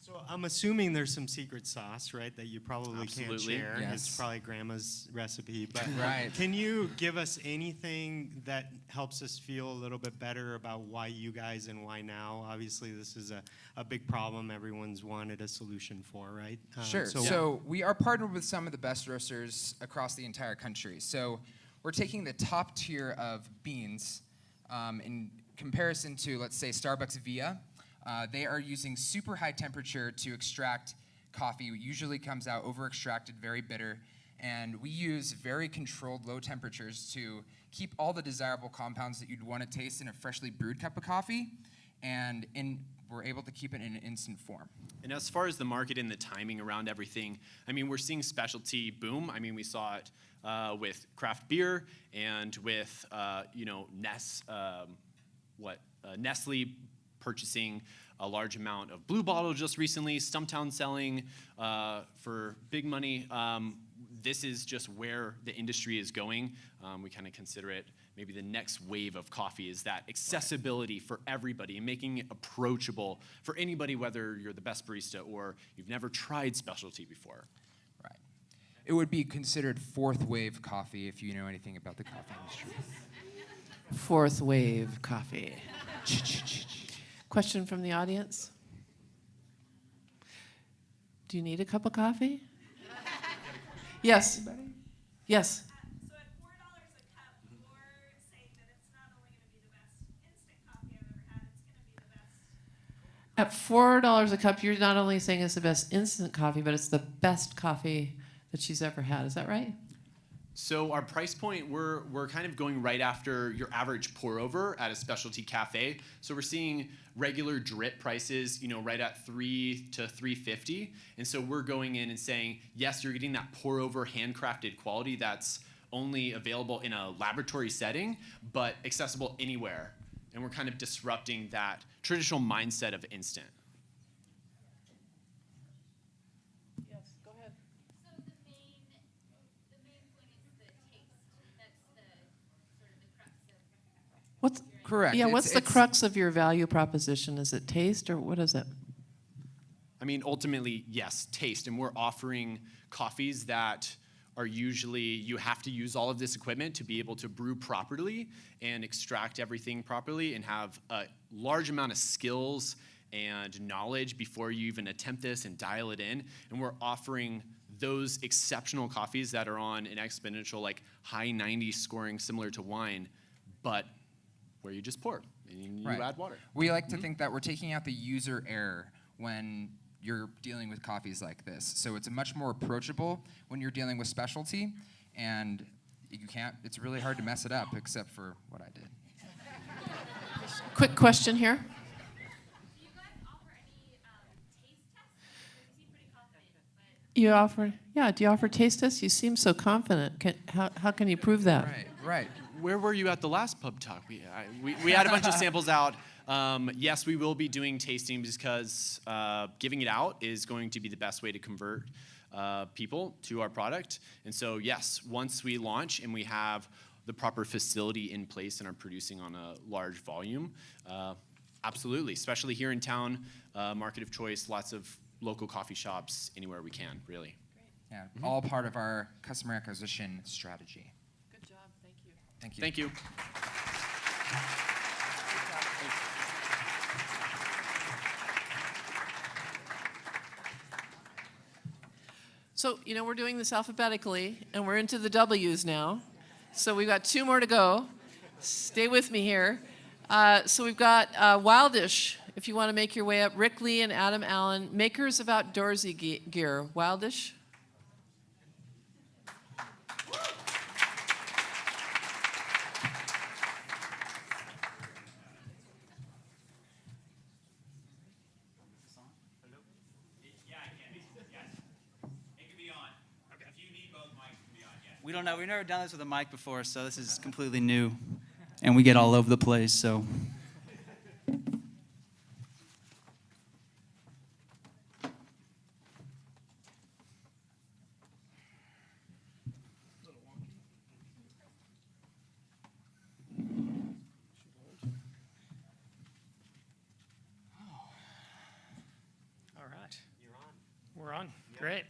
[SPEAKER 8] So I'm assuming there's some secret sauce, right, that you probably
[SPEAKER 22] Absolutely.
[SPEAKER 8] can't share.
[SPEAKER 23] Yes.
[SPEAKER 8] It's probably grandma's recipe. But
[SPEAKER 23] Right.
[SPEAKER 8] can you give us anything that helps us feel a little bit better about why you guys and why now? Obviously, this is a big problem everyone's wanted a solution for, right?
[SPEAKER 23] Sure. So we are partnered with some of the best roasters across the entire country. So we're taking the top tier of beans in comparison to, let's say, Starbucks Via. They are using super high temperature to extract coffee. It usually comes out over-extracted, very bitter. And we use very controlled low temperatures to keep all the desirable compounds that you'd want to taste in a freshly brewed cup of coffee. And we're able to keep it in an instant form.
[SPEAKER 22] And as far as the market and the timing around everything, I mean, we're seeing specialty boom. I mean, we saw it with craft beer and with, Nestle purchasing a large amount of Blue Bottle just recently, Stumptown selling for big money. This is just where the industry is going. We kind of consider it maybe the next wave of coffee is that accessibility for everybody and making it approachable for anybody, whether you're the best barista or you've never tried specialty before.
[SPEAKER 23] Right. It would be considered fourth wave coffee if you know anything about the coffee industry.
[SPEAKER 2] Fourth wave coffee. Question from the audience? Do you need a cup of coffee? Yes. Yes.
[SPEAKER 9] So at $4 a cup, you're saying that it's not only going to be the best instant coffee I've ever had, it's going to be the best.
[SPEAKER 2] At $4 a cup, you're not only saying it's the best instant coffee, but it's the best coffee that she's ever had. Is that right?
[SPEAKER 22] So our price point, we're kind of going right after your average pour over at a specialty cafe. So we're seeing regular drip prices, right at $3 to $3.50. And so we're going in and saying, yes, you're getting that pour over handcrafted quality that's only available in a laboratory setting, but accessible anywhere. And we're kind of disrupting that traditional mindset of instant.
[SPEAKER 2] What's
[SPEAKER 23] correct?
[SPEAKER 2] Yeah, what's the crux of your value proposition? Is it taste or what is it?
[SPEAKER 22] I mean, ultimately, yes, taste. And we're offering coffees that are usually, you have to use all of this equipment to be able to brew properly and extract everything properly and have a large amount of skills and knowledge before you even attempt this and dial it in. And we're offering those exceptional coffees that are on an exponential, like high 90 scoring, similar to wine, but where you just pour and you add water.
[SPEAKER 23] We like to think that we're taking out the user error when you're dealing with coffees like this. So it's much more approachable when you're dealing with specialty, and it's really hard to mess it up except for what I did.
[SPEAKER 2] Quick question here. You offer, yeah, do you offer taste tests? You seem so confident. How can you prove that?
[SPEAKER 23] Right.
[SPEAKER 22] Where were you at the last pub talk? We had a bunch of samples out. Yes, we will be doing tasting because giving it out is going to be the best way to convert people to our product. And so, yes, once we launch and we have the proper facility in place and are producing on a large volume, absolutely, especially here in town, market of choice, lots of local coffee shops, anywhere we can, really.
[SPEAKER 23] Yeah, all part of our customer acquisition strategy.
[SPEAKER 2] Good job, thank you.
[SPEAKER 23] Thank you.
[SPEAKER 22] Thank you.
[SPEAKER 2] So, we're doing this alphabetically, and we're into the W's now. So we've got 2 more to go. Stay with me here. So we've got Wildish, if you want to make your way up. Rick Lee and Adam Allen, makers of outdoorsy gear. Wildish?
[SPEAKER 7] We don't know. We've never done this with a mic before, so this is completely new. And we get all over the place, so.
[SPEAKER 12] All right. We're on. Great.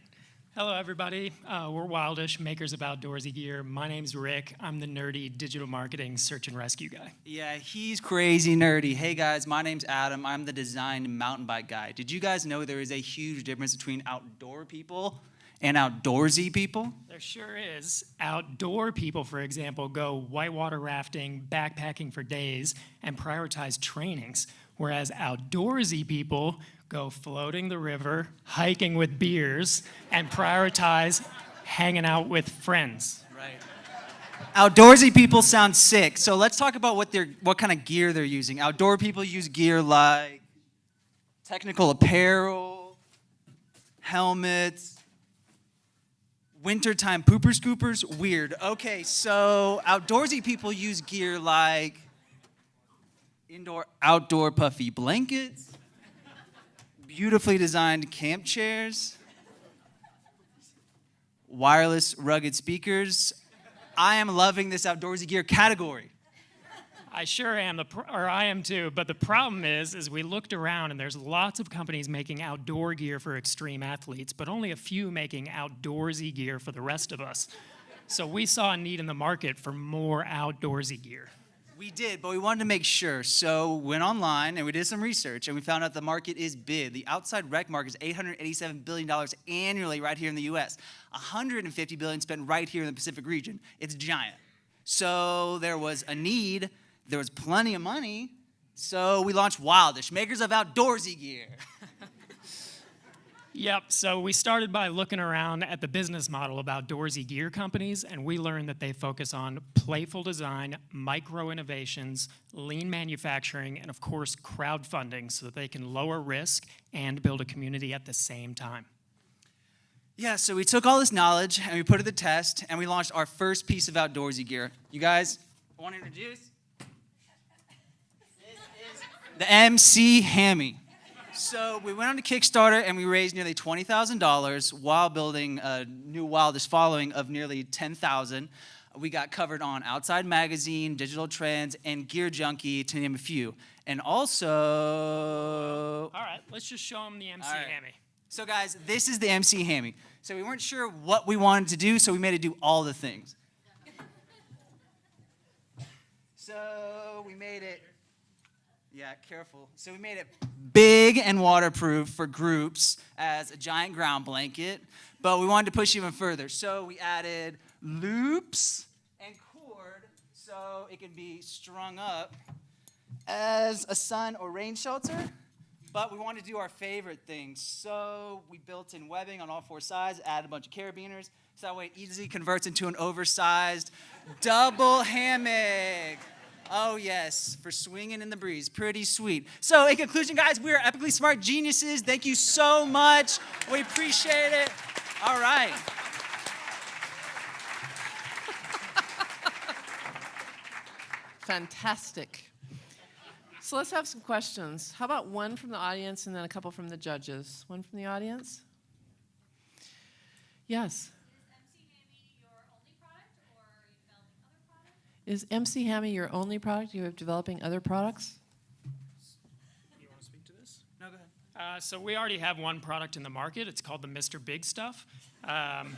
[SPEAKER 12] Hello, everybody. We're Wildish, makers of outdoorsy gear. My name's Rick. I'm the nerdy digital marketing search and rescue guy.
[SPEAKER 7] Yeah, he's crazy nerdy. Hey guys, my name's Adam. I'm the design mountain bike guy. Did you guys know there is a huge difference between outdoor people and outdoorsy people?
[SPEAKER 12] There sure is. Outdoor people, for example, go whitewater rafting, backpacking for days, and prioritize trainings, whereas outdoorsy people go floating the river, hiking with beers, and prioritize hanging out with friends.
[SPEAKER 7] Right. Outdoorsy people sound sick, so let's talk about what kind of gear they're using. Outdoor people use gear like technical apparel, helmets, wintertime pooper scoopers. Weird. Okay, so outdoorsy people use gear like outdoor puffy blankets, beautifully designed camp chairs, wireless rugged speakers. I am loving this outdoorsy gear category.
[SPEAKER 12] I sure am, I am too, but the problem is we looked around and there's lots of companies making outdoor gear for extreme athletes, but only a few making outdoorsy gear for the rest of us. So we saw a need in the market for more outdoorsy gear.
[SPEAKER 7] We did, but we wanted to make sure. So we went online and we did some research and we found out the market is big. The outside rec market is $887 billion annually right here in the US. $150 billion spent right here in the Pacific region. It's giant. So there was a need, there was plenty of money, so we launched Wildish, makers of outdoorsy gear.
[SPEAKER 12] Yep, so we started by looking around at the business model of outdoorsy gear companies, and we learned that they focus on playful design, micro innovations, lean manufacturing, and of course, crowdfunding so that they can lower risk and build a community at the same time.
[SPEAKER 7] Yeah, so we took all this knowledge and we put it to the test, and we launched our first piece of outdoorsy gear. You guys, I want to introduce? This is the MC Hammy. So we went on to Kickstarter and we raised nearly $20,000 while building a new Wildish following of nearly 10,000. We got covered on Outside Magazine, Digital Trends, and Gear Junkie, to name a few. And also...
[SPEAKER 12] All right, let's just show them the MC Hammy.
[SPEAKER 7] So guys, this is the MC Hammy. So we weren't sure what we wanted to do, so we made it do all the things. So we made it... Yeah, careful. So we made it big and waterproof for groups as a giant ground blanket, but we wanted to push even further. So we added loops and cord so it can be strung up as a sun or rain shelter, but we wanted to do our favorite things. So we built in webbing on all four sides, added a bunch of carabiners, so that way it easily converts into an oversized double hammock. Oh yes, for swinging in the breeze. Pretty sweet. So in conclusion, guys, we are epically smart geniuses. Thank you so much. We appreciate it. All right.
[SPEAKER 2] Fantastic. So let's have some questions. How about one from the audience and then a couple from the judges? One from the audience? Yes. Is MC Hammy your only product? You have developing other products?
[SPEAKER 12] You want to speak to this?
[SPEAKER 7] No, go ahead.
[SPEAKER 12] So we already have one product in the market. It's called the Mr. Big Stuff. And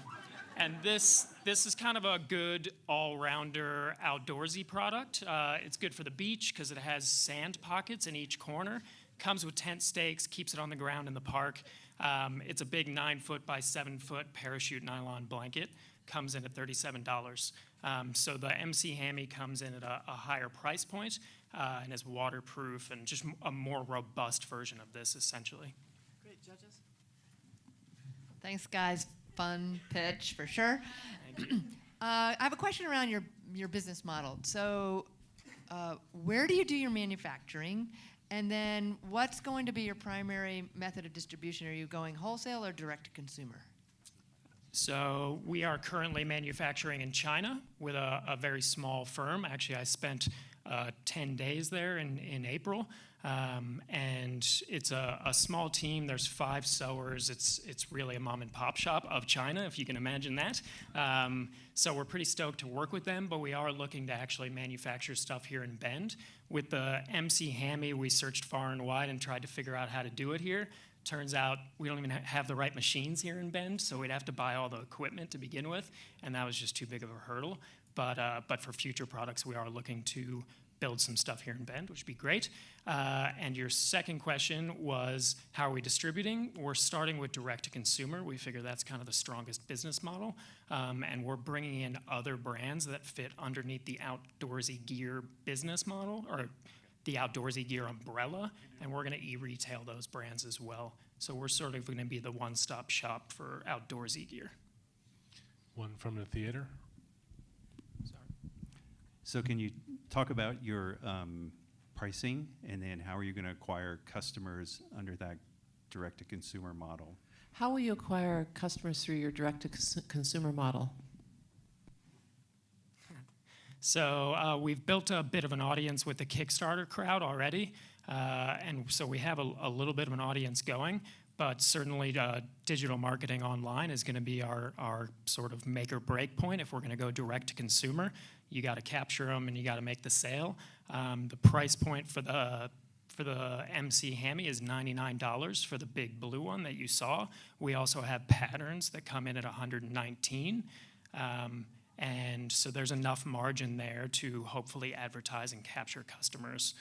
[SPEAKER 12] this is kind of a good all-rounder outdoorsy product. It's good for the beach because it has sand pockets in each corner. Comes with tent stakes, keeps it on the ground in the park. It's a big 9-foot by 7-foot parachute nylon blanket. Comes in at $37. So the MC Hammy comes in at a higher price point and is waterproof and just a more robust version of this, essentially.
[SPEAKER 2] Great, judges.
[SPEAKER 10] Thanks, guys. Fun pitch for sure. I have a question around your business model. So where do you do your manufacturing? And then what's going to be your primary method of distribution? Are you going wholesale or direct to consumer?
[SPEAKER 12] So we are currently manufacturing in China with a very small firm. Actually, I spent 10 days there in April. And it's a small team. There's 5 sewers. It's really a mom and pop shop of China, if you can imagine that. So we're pretty stoked to work with them, but we are looking to actually manufacture stuff here in Bend. With the MC Hammy, we searched far and wide and tried to figure out how to do it here. Turns out we don't even have the right machines here in Bend, so we'd have to buy all the equipment to begin with, and that was just too big of a hurdle. But for future products, we are looking to build some stuff here in Bend, which would be great. And your second question was, how are we distributing? We're starting with direct-to-consumer. We figure that's kind of the strongest business model. And we're bringing in other brands that fit underneath the outdoorsy gear business model, or the outdoorsy gear umbrella, and we're going to e-retail those brands as well. So we're sort of going to be the one-stop shop for outdoorsy gear.
[SPEAKER 13] One from the theater.
[SPEAKER 6] So can you talk about your pricing, and then how are you going to acquire customers under that direct-to-consumer model?
[SPEAKER 2] How will you acquire customers through your direct-to-consumer model?
[SPEAKER 12] So we've built a bit of an audience with the Kickstarter crowd already, and so we have a little bit of an audience going, but certainly digital marketing online is going to be our sort of make or break point. If we're going to go direct to consumer, you got to capture them and you got to make the sale. The price point for the MC Hammy is $99 for the big blue one that you saw. We also have patterns that come in at $119. And so there's enough margin there to hopefully advertise and capture customers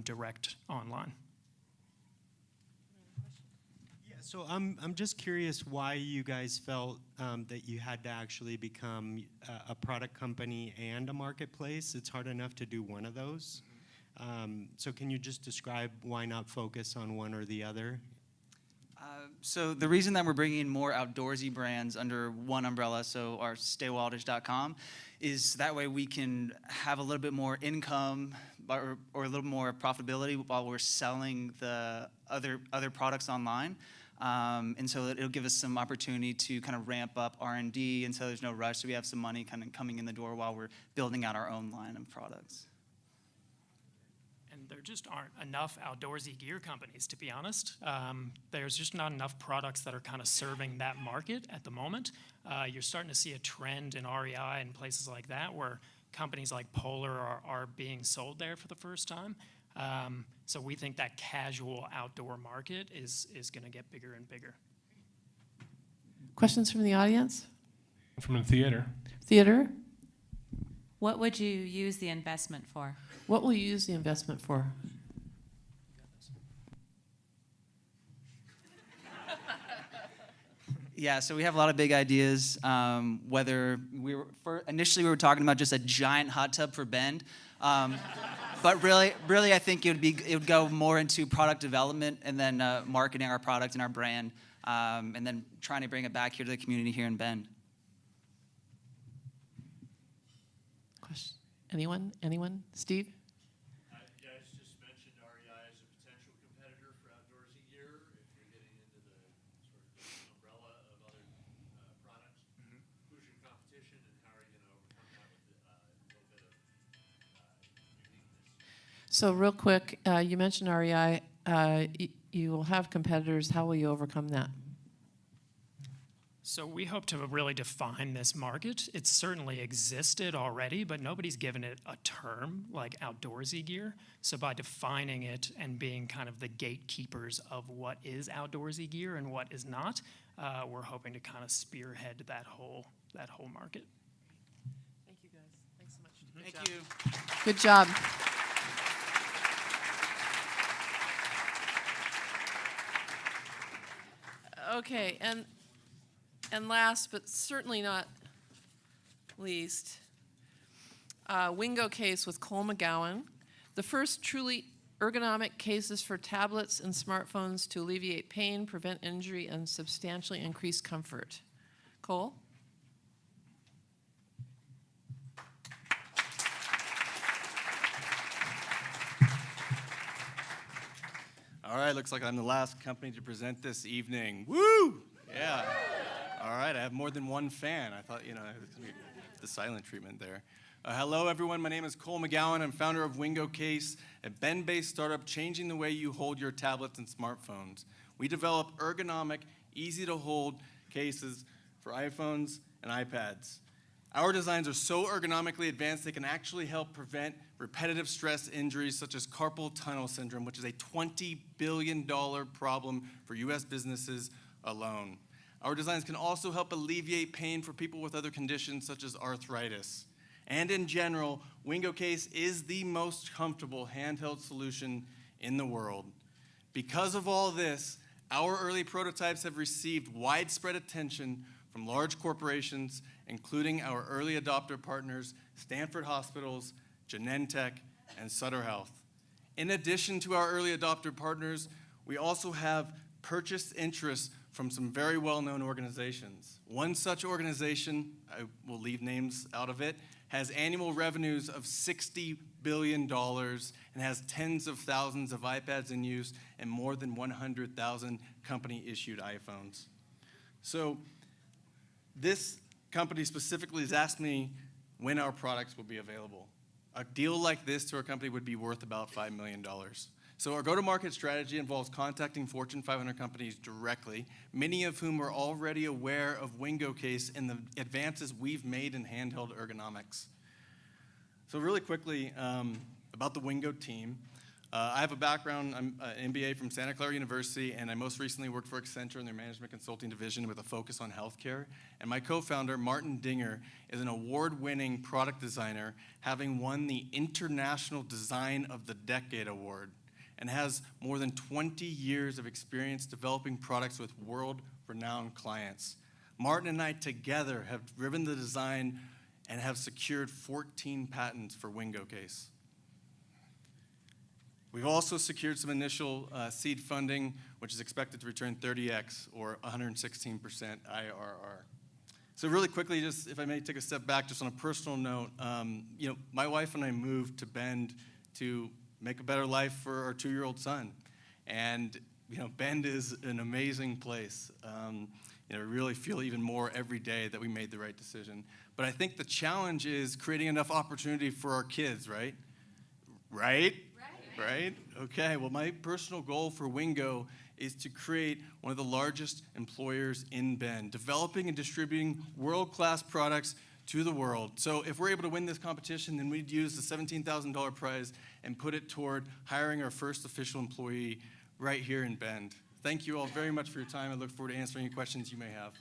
[SPEAKER 12] direct online.
[SPEAKER 8] Yeah, so I'm just curious why you guys felt that you had to actually become a product company and a marketplace. It's hard enough to do one of those. So can you just describe why not focus on one or the other?
[SPEAKER 7] So the reason that we're bringing in more outdoorsy brands under one umbrella, so our staywildish.com, is that way we can have a little bit more income or a little more profitability while we're selling the other products online. And so it'll give us some opportunity to kind of ramp up R&D, and so there's no rush. So we have some money kind of coming in the door while we're building out our own line of products.
[SPEAKER 12] And there just aren't enough outdoorsy gear companies, to be honest. There's just not enough products that are kind of serving that market at the moment. You're starting to see a trend in REI and places like that where companies like Polar are being sold there for the first time. So we think that casual outdoor market is going to get bigger and bigger.
[SPEAKER 2] Questions from the audience?
[SPEAKER 13] From the theater.
[SPEAKER 2] Theater?
[SPEAKER 14] What would you use the investment for?
[SPEAKER 2] What will you use the investment for?
[SPEAKER 7] Yeah, so we have a lot of big ideas. Whether initially we were talking about just a giant hot tub for Bend, but really, I think it would go more into product development and then marketing our product and our brand, and then trying to bring it back here to the community here in Bend.
[SPEAKER 2] Question? Anyone? Steve?
[SPEAKER 3] You guys just mentioned REI as a potential competitor for outdoorsy gear. If you're getting into the sort of umbrella of other products, who's your competition, and how are you going to overcome that with a little bit of uniqueness?
[SPEAKER 2] So real quick, you mentioned REI. You will have competitors. How will you overcome that?
[SPEAKER 12] So we hope to really define this market. It's certainly existed already, but nobody's given it a term like outdoorsy gear. So by defining it and being kind of the gatekeepers of what is outdoorsy gear and what is not, we're hoping to kind of spearhead that whole market.
[SPEAKER 2] Thank you, guys. Thanks so much.
[SPEAKER 7] Thank you.
[SPEAKER 2] Good job. Okay, and last but certainly not least, Wingo case with Cole McGowan, the first truly ergonomic cases for tablets and smartphones to alleviate pain, prevent injury, and substantially increase comfort. Cole?
[SPEAKER 15] All right, looks like I'm the last company to present this evening. Woo! Yeah.
[SPEAKER 21] All right, I have more than one fan. I thought, it was gonna be the silent treatment there. Hello, everyone. My name is Cole McGowan. I'm founder of Wingo Case, a Bend-based startup changing the way you hold your tablets and smartphones. We develop ergonomic, easy-to-hold cases for iPhones and iPads. Our designs are so ergonomically advanced they can actually help prevent repetitive stress injuries such as carpal tunnel syndrome, which is a $20 billion problem for U.S. businesses alone. Our designs can also help alleviate pain for people with other conditions such as arthritis. And in general, Wingo Case is the most comfortable handheld solution in the world. Because of all this, our early prototypes have received widespread attention from large corporations, including our early adopter partners, Stanford Hospitals, Genentech, and Sutter Health. In addition to our early adopter partners, we also have purchased interest from some very well-known organizations. One such organization, I will leave names out of it, has annual revenues of $60 billion and has tens of thousands of iPads in use and more than 100,000 company-issued iPhones. So this company specifically has asked me when our products will be available. A deal like this to our company would be worth about $5 million. So our go-to-market strategy involves contacting Fortune 500 companies directly, many of whom are already aware of Wingo Case and the advances we've made in handheld ergonomics. So really quickly, about the Wingo team. I have a background, I'm an MBA from Santa Clara University, and I most recently worked for Accenture in their management consulting division with a focus on healthcare. And my co-founder, Martin Dinger, is an award-winning product designer, having won the International Design of the Decade Award, and has more than 20 years of experience developing products with world-renowned clients. Martin and I together have driven the design and have secured 14 patents for Wingo Case. We've also secured some initial seed funding, which is expected to return 30x or 116% IRR. So really quickly, just if I may take a step back, just on a personal note, my wife and I moved to Bend to make a better life for our 2-year-old son. And Bend is an amazing place. We really feel even more every day that we made the right decision. But I think the challenge is creating enough opportunity for our kids, right? Right? Right? Okay, well, my personal goal for Wingo is to create one of the largest employers in Bend, developing and distributing world-class products to the world. So if we're able to win this competition, then we'd use the $17,000 prize and put it toward hiring our first official employee right here in Bend. Thank you all very much for your time. I look forward to answering any questions you may have.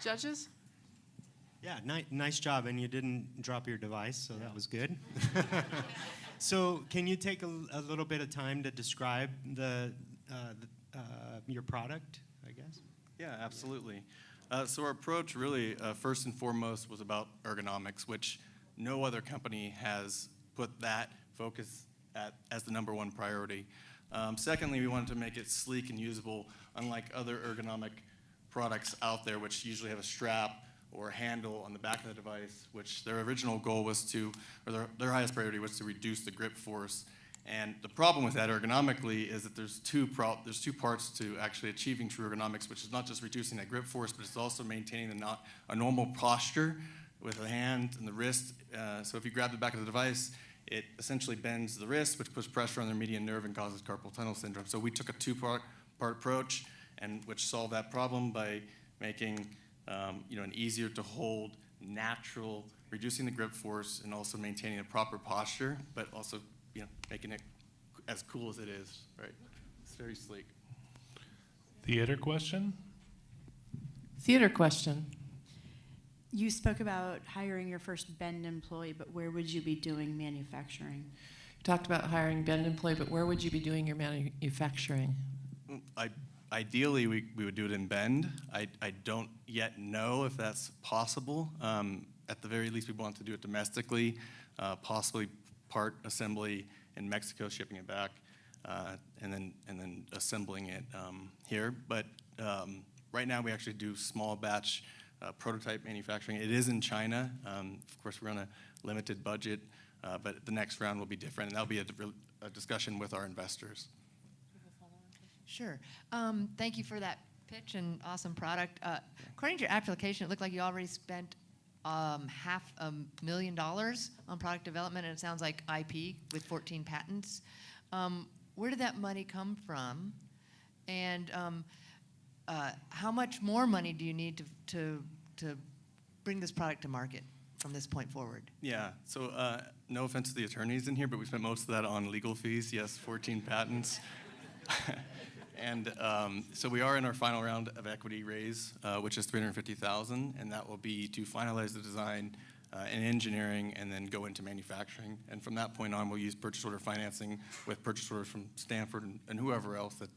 [SPEAKER 2] Judges?
[SPEAKER 8] Yeah, nice job, and you didn't drop your device, so that was good. So can you take a little bit of time to describe your product, I guess?
[SPEAKER 21] Yeah, absolutely. So our approach really, first and foremost, was about ergonomics, which no other company has put that focus as the #1 priority. Secondly, we wanted to make it sleek and usable, unlike other ergonomic products out there, which usually have a strap or a handle on the back of the device, which their original goal was to, or their highest priority was to reduce the grip force. And the problem with that ergonomically is that there's two parts to actually achieving true ergonomics, which is not just reducing that grip force, but it's also maintaining a normal posture with the hand and the wrist. So if you grab the back of the device, it essentially bends the wrist, which puts pressure on the median nerve and causes carpal tunnel syndrome. So we took a two-part approach, and which solved that problem by making an easier to hold, natural, reducing the grip force, and also maintaining a proper posture, but also making it as cool as it is, right? It's very sleek.
[SPEAKER 13] Theater question?
[SPEAKER 2] Theater question.
[SPEAKER 11] You spoke about hiring your first Bend employee, but where would you be doing manufacturing?
[SPEAKER 2] You talked about hiring Bend employee, but where would you be doing your manufacturing?
[SPEAKER 21] Ideally, we would do it in Bend. I don't yet know if that's possible. At the very least, we want to do it domestically, possibly part assembly in Mexico, shipping it back, and then assembling it here. But right now, we actually do small batch
[SPEAKER 15] prototype manufacturing. It is in China. Of course, we're on a limited budget, but the next round will be different, and that'll be a discussion with our investors.
[SPEAKER 10] Sure. Thank you for that pitch and awesome product. According to your application, it looked like you already spent $500,000 on product development, and it sounds like IP with 14 patents. Where did that money come from? And how much more money do you need to bring this product to market from this point forward?
[SPEAKER 15] Yeah, so no offense to the attorneys in here, but we spent most of that on legal fees. Yes, 14 patents. And so we are in our final round of equity raise, which is $350,000, and that will be to finalize the design and engineering and then go into manufacturing. And from that point on, we'll use purchase order financing with purchase orders from Stanford and whoever else that,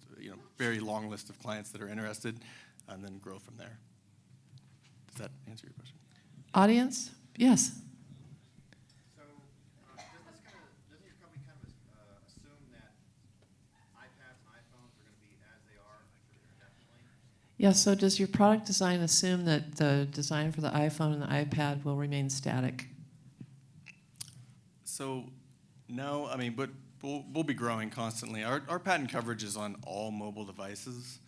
[SPEAKER 15] very long list of clients that are interested, and then grow from there. Does that answer your question?
[SPEAKER 2] Audience? Yes.
[SPEAKER 16] So doesn't your company kind of assume that iPads and iPhones are going to be as they are indefinitely?
[SPEAKER 2] Yeah, so does your product design assume that the design for the iPhone and the iPad will remain static?
[SPEAKER 15] So, no, I mean, but we'll be growing constantly. Our patent coverage is on all mobile devices.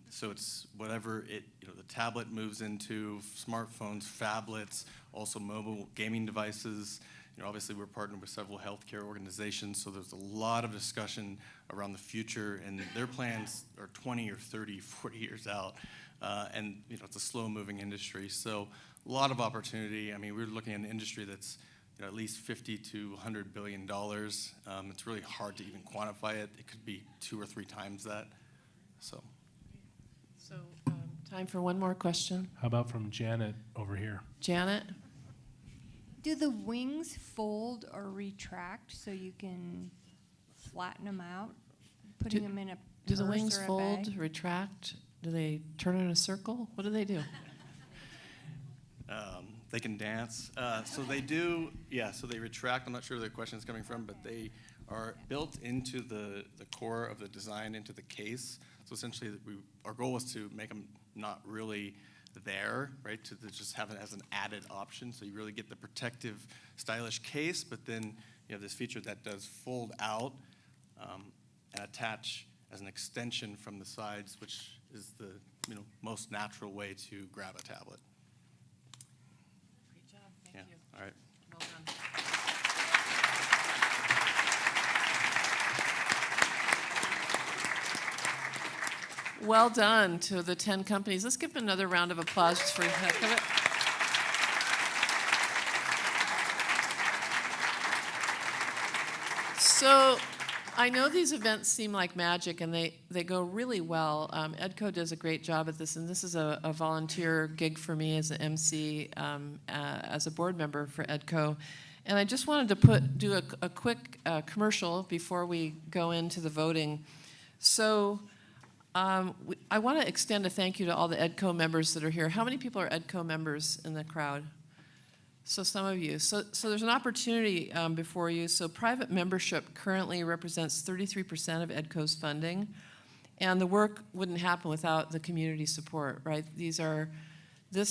[SPEAKER 15] So it's whatever the tablet moves into, smartphones, phablets, also mobile gaming devices. Obviously we're partnered with several healthcare organizations, so there's a lot of discussion around the future, and their plans are 20 or 30, 40 years out. And it's a slow-moving industry, so a lot of opportunity. I mean, we're looking at an industry that's at least $50 to $100 billion. It's really hard to even quantify it. It could be 2 or 3 times that. So
[SPEAKER 2] time for one more question.
[SPEAKER 13] How about from Janet over here?
[SPEAKER 2] Janet?
[SPEAKER 17] Do the wings fold or retract so you can flatten them out, putting them in a
[SPEAKER 2] Do the
[SPEAKER 17] purse
[SPEAKER 2] wings
[SPEAKER 17] or a
[SPEAKER 2] fold,
[SPEAKER 17] bag?
[SPEAKER 2] retract? Do they turn in a circle? What do they do?
[SPEAKER 15] They can dance. So they do, so they retract. I'm not sure where the question is coming from, but they are built into the core of the design, into the case. So essentially, our goal was to make them not really there, right, to just have it as an added option. So you really get the protective, stylish case, but then you have this feature that does fold out and attach as an extension from the sides, which is the most natural way to grab a tablet.
[SPEAKER 2] Great job. Thank you.
[SPEAKER 15] All right.
[SPEAKER 2] Well done. Well done to the 10 companies. Let's give them another round of applause just for the heck of it. So I know these events seem like magic, and they go really well. EDCO does a great job at this, and this is a volunteer gig for me as an MC, as a board member for EDCO. And I just wanted to do a quick commercial before we go into the voting. So I want to extend a thank you to all the EDCO members that are here. How many people are EDCO members in the crowd? So some of you. So there's an opportunity before you. So private membership currently represents 33% of EDCO's funding, and the work wouldn't happen without the community support, right? This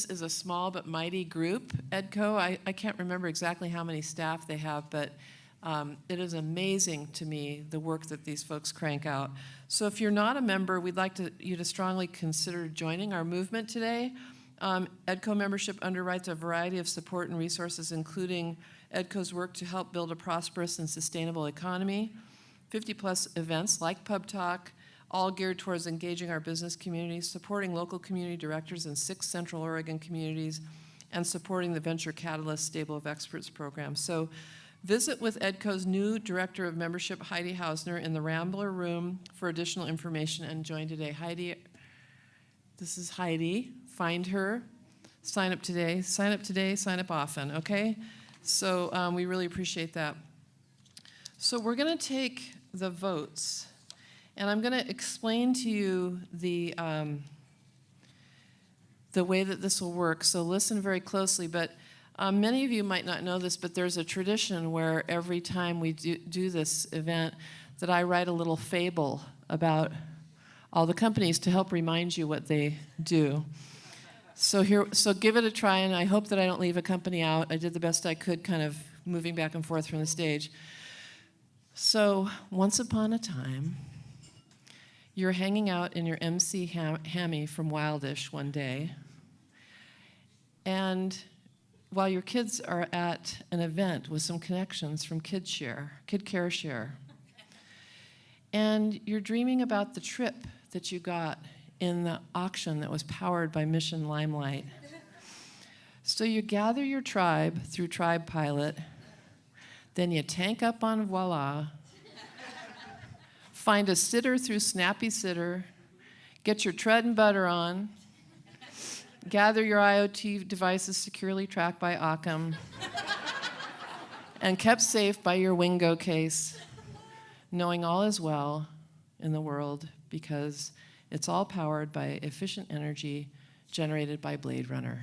[SPEAKER 2] is a small but mighty group, EDCO. I can't remember exactly how many staff they have, but it is amazing to me the work that these folks crank out. So if you're not a member, we'd like you to strongly consider joining our movement today. EDCO membership underwrites a variety of support and resources, including EDCO's work to help build a prosperous and sustainable economy, 50-plus events like Pubtalk, all geared towards engaging our business community, supporting local community directors in 6 Central Oregon communities, and supporting the Venture Catalyst Stable of Experts program. So visit with EDCO's new Director of Membership, Heidi Hausner, in the Rambler Room for additional information, and join today. Heidi, this is Heidi. Find her, sign up today, sign up often, okay? So we really appreciate that. So we're gonna take the votes, and I'm gonna explain to you the way that this will work, so listen very closely. But many of you might not know this, but there's a tradition where every time we do this event that I write a little fable about all the companies to help remind you what they do. So give it a try, and I hope that I don't leave a company out. I did the best I could, kind of moving back and forth from the stage. So once upon a time, you're hanging out in your MC Hammy from Wildish one day, and while your kids are at an event with some connections from kidcareshare, and you're dreaming about the trip that you got in the auction that was powered by Mission Limelight. So you gather your tribe through Tribe Pilot, then you tank up on Voila, find a sitter through Snappy Sitter, get your tread and butter on, gather your IoT devices securely tracked by Occam, and kept safe by your Wingo case, knowing all is well in the world because it's all powered by efficient energy generated by BladeRunner.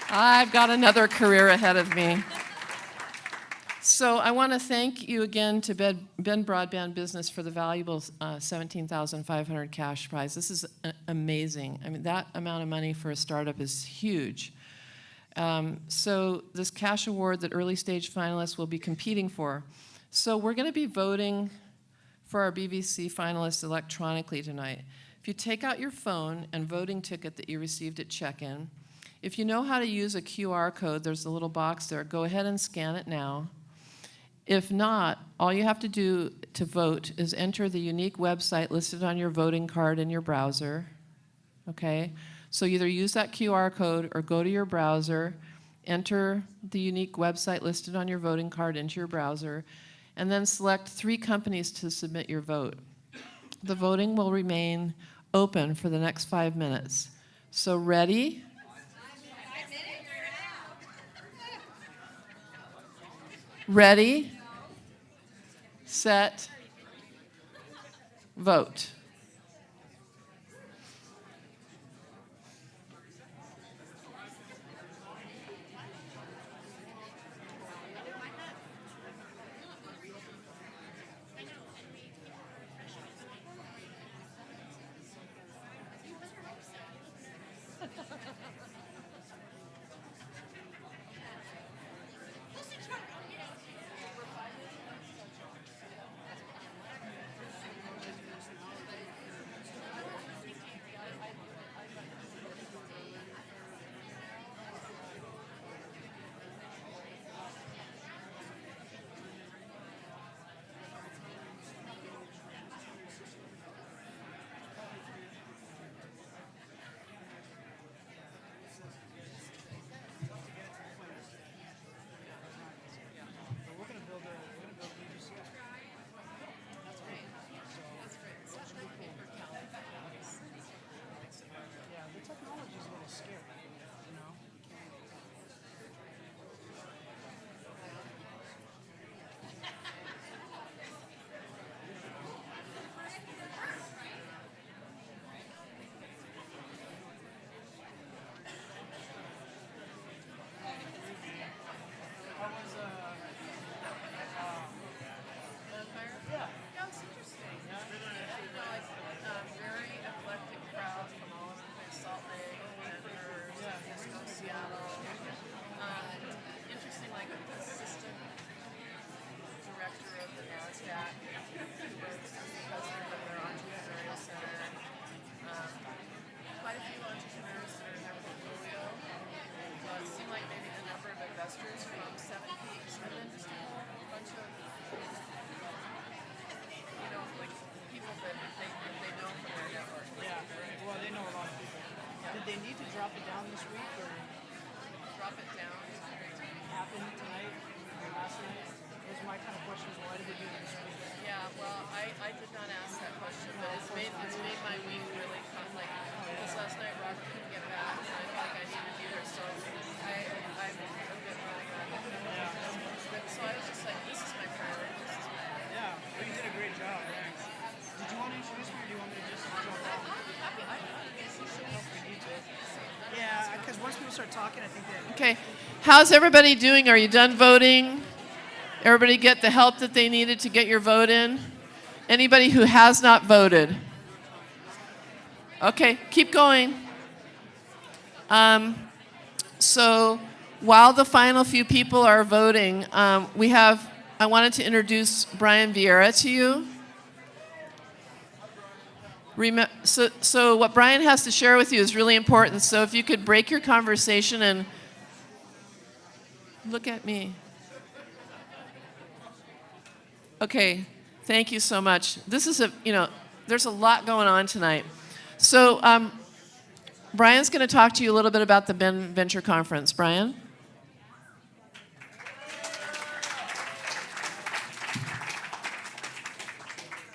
[SPEAKER 2] I've got another career ahead of me. So I want to thank you again to Ben Broadband Business for the valuable $17,500 cash prize. This is amazing. I mean, that amount of money for a startup is huge. So this cash award that early stage finalists will be competing for. So we're going to be voting for our BVC finalists electronically tonight. If you take out your phone and voting ticket that you received at check-in, if you know how to use a QR code, there's a little box there. Go ahead and scan it now. If not, all you have to do to vote is enter the unique website listed on your voting card in your browser. Okay? So either use that QR code or go to your browser, enter the unique website listed on your voting card into your browser, and then select 3 companies to submit your vote. The voting will remain open for the next 5 minutes. So ready? Ready, set, vote.
[SPEAKER 5] Did they need to drop it down this week or drop it down? Happened tonight or last night? Those are my kind of questions. Why did they do it this week?
[SPEAKER 2] Yeah, well, I did not ask that question, but it's made my week really tough. Like, this last night, Robert couldn't get back, and I felt like I needed to be there, so I'm a bit running around. So I was just like, this is my priority. This is my
[SPEAKER 5] Yeah, well, you did a great job. Did you want to introduce me or do you want me to just jump off? Yeah, because once people start talking, I think they...
[SPEAKER 2] Okay, how's everybody doing? Are you done voting? Everybody get the help that they needed to get your vote in? Anybody who has not voted? Okay, keep going. So while the final few people are voting, I wanted to introduce Brian Vieira to you. So what Brian has to share with you is really important. So if you could break your conversation and look at me. Okay, thank you so much. This is there's a lot going on tonight. So Brian's going to talk to you a little bit about the Ben Venture Conference. Brian?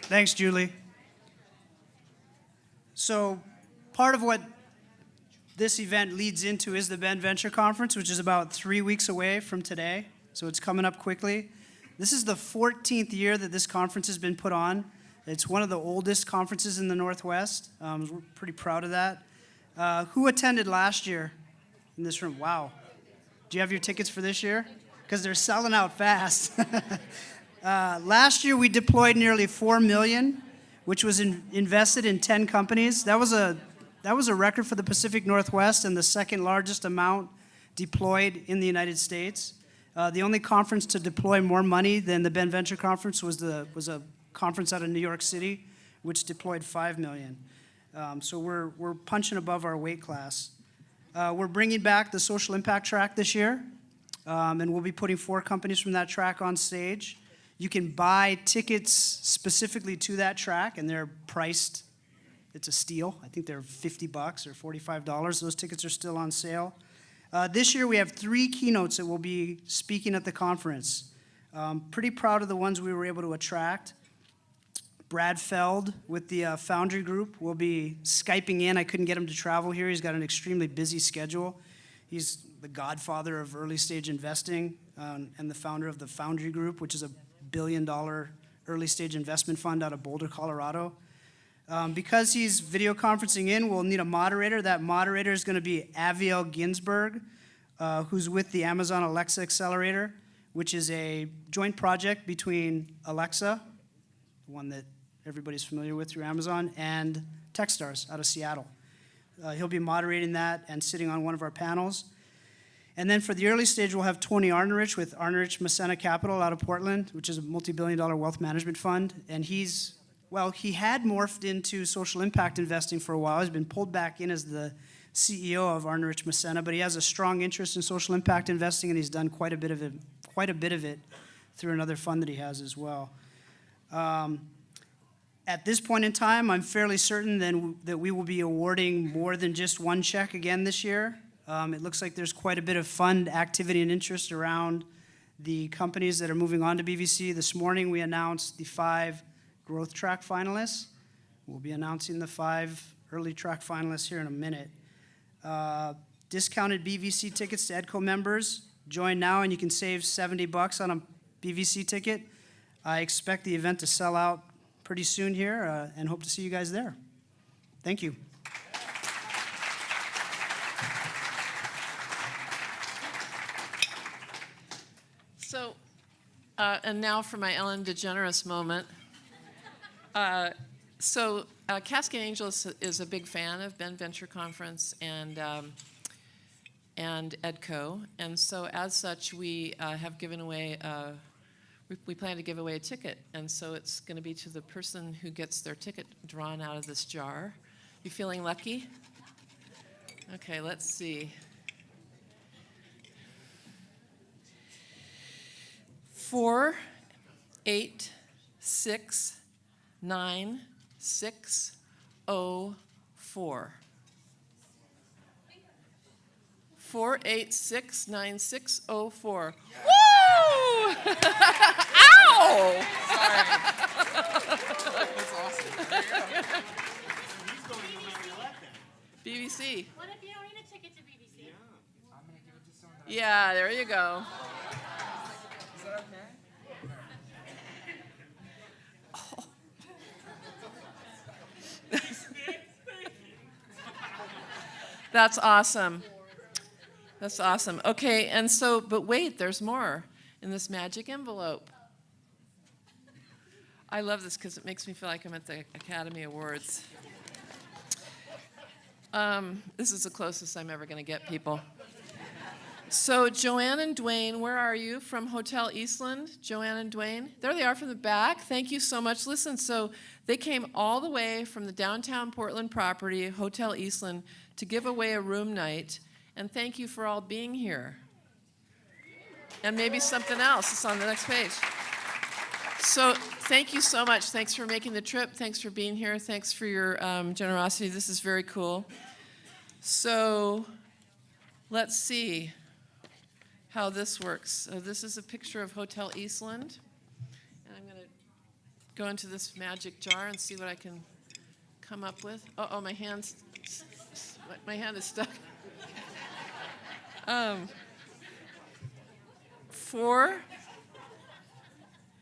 [SPEAKER 5] Thanks, Julie. So part of what this event leads into is the Ben Venture Conference, which is about 3 weeks away from today. So it's coming up quickly. This is the 14th year that this conference has been put on. It's one of the oldest conferences in the Northwest. We're pretty proud of that. Who attended last year in this room? Wow. Do you have your tickets for this year? Because they're selling out fast. Last year we deployed nearly $4 million, which was invested in 10 companies. That was a record for the Pacific Northwest and the second largest amount deployed in the United States. The only conference to deploy more money than the Ben Venture Conference was a conference out of New York City, which deployed $5 million. So we're punching above our weight class. We're bringing back the social impact track this year, and we'll be putting 4 companies from that track on stage. You can buy tickets specifically to that track, and they're priced. It's a steal. I think they're $50 or $45. Those tickets are still on sale. This year we have 3 keynotes that will be speaking at the conference. Pretty proud of the ones we were able to attract. Brad Feld with the Foundry Group will be Skyping in. I couldn't get him to travel here. He's got an extremely busy schedule. He's the godfather of early stage investing and the founder of the Foundry Group, which is a $1 billion early stage investment fund out of Boulder, Colorado. Because he's video conferencing in, we'll need a moderator. That moderator is going to be Aviel Ginsberg, who's with the Amazon Alexa Accelerator, which is a joint project between Alexa, the one that everybody's familiar with through Amazon, and Techstars out of Seattle. He'll be moderating that and sitting on one of our panels. And then for the early stage, we'll have Tony Arnerich with Arnerich Massena Capital out of Portland, which is a multi-billion-dollar wealth management fund. And he had morphed into social impact investing for a while. He's been pulled back in as the CEO of Arnerich Massena, but he has a strong interest in social impact investing, and he's done quite a bit of it through another fund that he has as well. At this point in time, I'm fairly certain that we will be awarding more than just one check again this year. It looks like there's quite a bit of fund activity and interest around the companies that are moving on to BVC. This morning we announced the 5 growth track finalists. We'll be announcing the 5 early track finalists here in a minute. Discounted BVC tickets to EDCO members. Join now and you can save $70 on a BVC ticket. I expect the event to sell out pretty soon here and hope to see you guys there. Thank you.
[SPEAKER 2] So, and now for my Ellen DeGeneres moment. Cascade Angels is a big fan of Ben Venture Conference and EDCO, and so as such, we have given away. We plan to give away a ticket, and so it's going to be to the person who gets their ticket drawn out of this jar. You feeling lucky? Okay, let's see. 4, 8, 6, 9, 6, 0, 4. 4, 8, 6, 9, 6, 0, 4. Woo! Ow!
[SPEAKER 23] Sorry. That's awesome.
[SPEAKER 2] BVC.
[SPEAKER 9] What if you don't need a ticket to BVC?
[SPEAKER 23] I'm going to give it to someone.
[SPEAKER 2] Yeah, there you go.
[SPEAKER 23] Is that okay?
[SPEAKER 2] That's awesome. That's awesome. Okay, and so, but wait, there's more in this magic envelope. I love this because it makes me feel like I'm at the Academy Awards. This is the closest I'm ever going to get, people. So Joanne and Dwayne, where are you from Hotel Eastland? Joanne and Dwayne? There they are from the back. Thank you so much. Listen, so they came all the way from the downtown Portland property, Hotel Eastland, to give away a room night. And thank you for all being here. And maybe something else. It's on the next page. So thank you so much. Thanks for making the trip. Thanks for being here. Thanks for your generosity. This is very cool. So let's see how this works. So this is a picture of Hotel Eastland. And I'm going to go into this magic jar and see what I can come up with. Uh-oh, my hand is stuck. 4,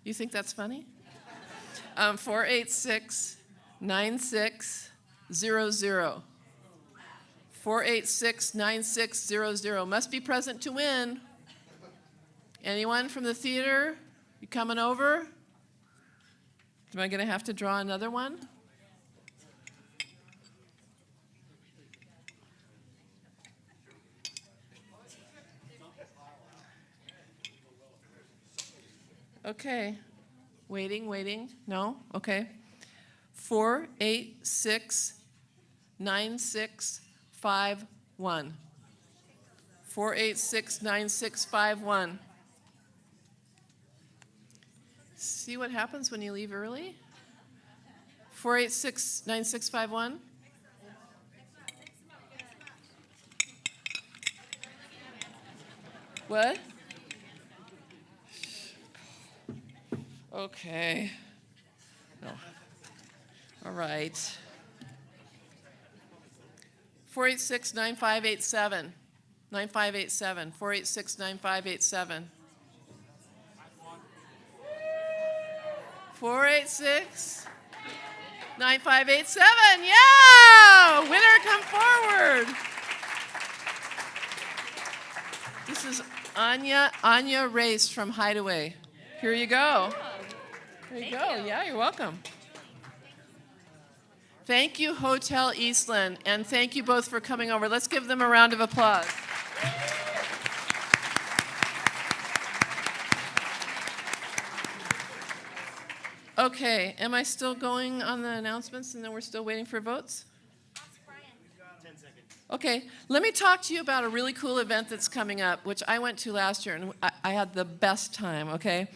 [SPEAKER 2] you think that's funny? 486-9600. 486-9600. Must be present to win. Anyone from the theater? You coming over? Am I going to have to draw another one? Okay. Waiting. No? Okay. 486-9651. 486-9651. See what happens when you leave early? 486-9651. What? Okay. No. All right. 486-9587. 9587. 486-9587. 486-9587. Yeah! Winner, come forward. This is Anya Race from Hideaway. Here you go. There you go. Yeah, you're welcome. Thank you, Hotel Eastland, and thank you both for coming over. Let's give them a round of applause. Okay, am I still going on the announcements and then we're still waiting for votes?
[SPEAKER 8] 10 seconds.
[SPEAKER 2] Okay, let me talk to you about a really cool event that's coming up, which I went to last year, and I had the best time, okay?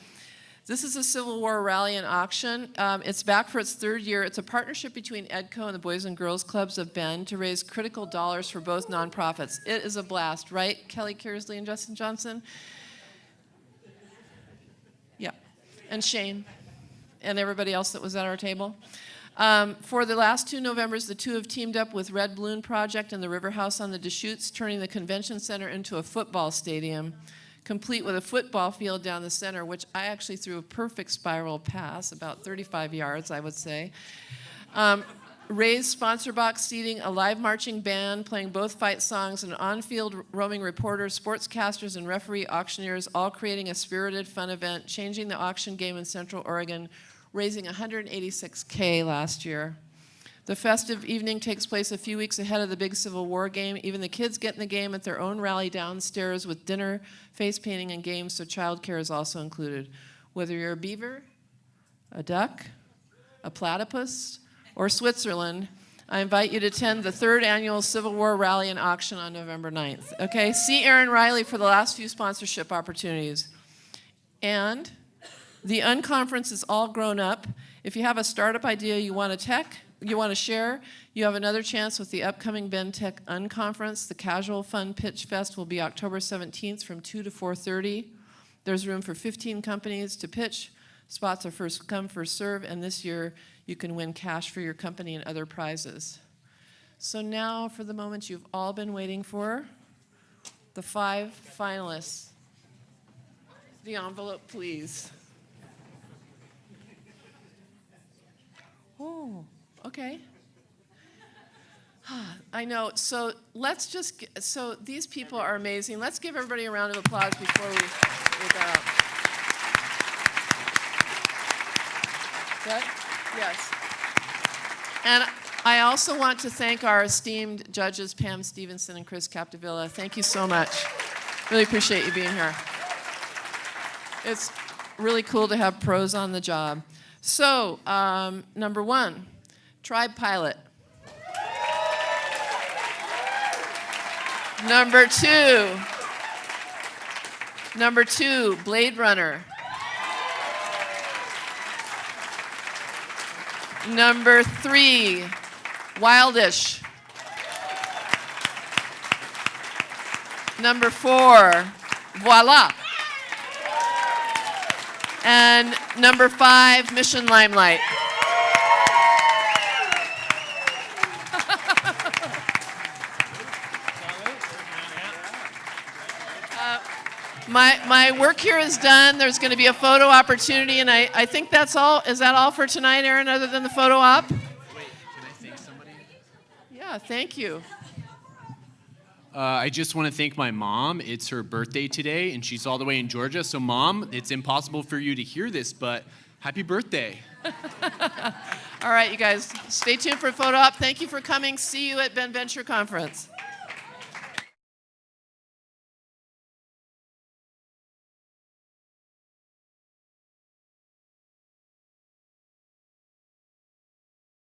[SPEAKER 2] This is a Civil War rally and auction. It's back for its 3rd year. It's a partnership between EDCO and the Boys and Girls Clubs of Bend to raise critical dollars for both nonprofits. It is a blast, right, Kelly Kersley and Justin Johnson? Yeah, and Shane, and everybody else that was at our table. For the last 2 Novembers, the two have teamed up with Red Balloon Project and the River House on the Deschutes, turning the convention center into a football stadium, complete with a football field down the center, which I actually threw a perfect spiral pass, about 35 yards, I would say. Raised sponsor box seating, a live marching band playing both fight songs, and on-field roaming reporters, sportscasters, and referee auctioneers, all creating a spirited, fun event, changing the auction game in Central Oregon, raising $186K last year. The festive evening takes place a few weeks ahead of the big Civil War game. Even the kids get in the game at their own rally downstairs with dinner, face painting, and games, so childcare is also included. Whether you're a beaver, a duck, a platypus, or Switzerland, I invite you to attend the 3rd annual Civil War Rally and Auction on November 9th. Okay, see Aaron Riley for the last few sponsorship opportunities. And the Unconference is all grown up. If you have a startup idea you want to share, you have another chance with the upcoming Bend Tech Unconference. The Casual Fun Pitch Fest will be October 17th from 2 to 4:30. There's room for 15 companies to pitch. Spots are first come, first serve, and this year you can win cash for your company and other prizes. So now for the moment you've all been waiting for, the 5 finalists. The envelope, please. Oh, okay. I know. So let's just, so these people are amazing. Let's give everybody a round of applause before we go out. Good? Yes. And I also want to thank our esteemed judges, Pam Stevenson and Chris Capdevilla. Thank you so much. Really appreciate you being here. It's really cool to have pros on the job. So, number 1, Tribe Pilot. Number 2, BladeRunner. Number 3, Wildish. Number 4, Voila. And number 5, Mission Limelight. My work here is done. There's going to be a photo opportunity, and I think that's all. Is that all for tonight, Aaron, other than the photo op?
[SPEAKER 22] Wait, can I thank somebody?
[SPEAKER 2] Yeah, thank you.
[SPEAKER 22] I just want to thank my mom. It's her birthday today, and she's all the way in Georgia. So, Mom, it's impossible for you to hear this, but happy birthday.
[SPEAKER 2] All right, you guys, stay tuned for a photo op. Thank you for coming. See you at Ben Venture Conference.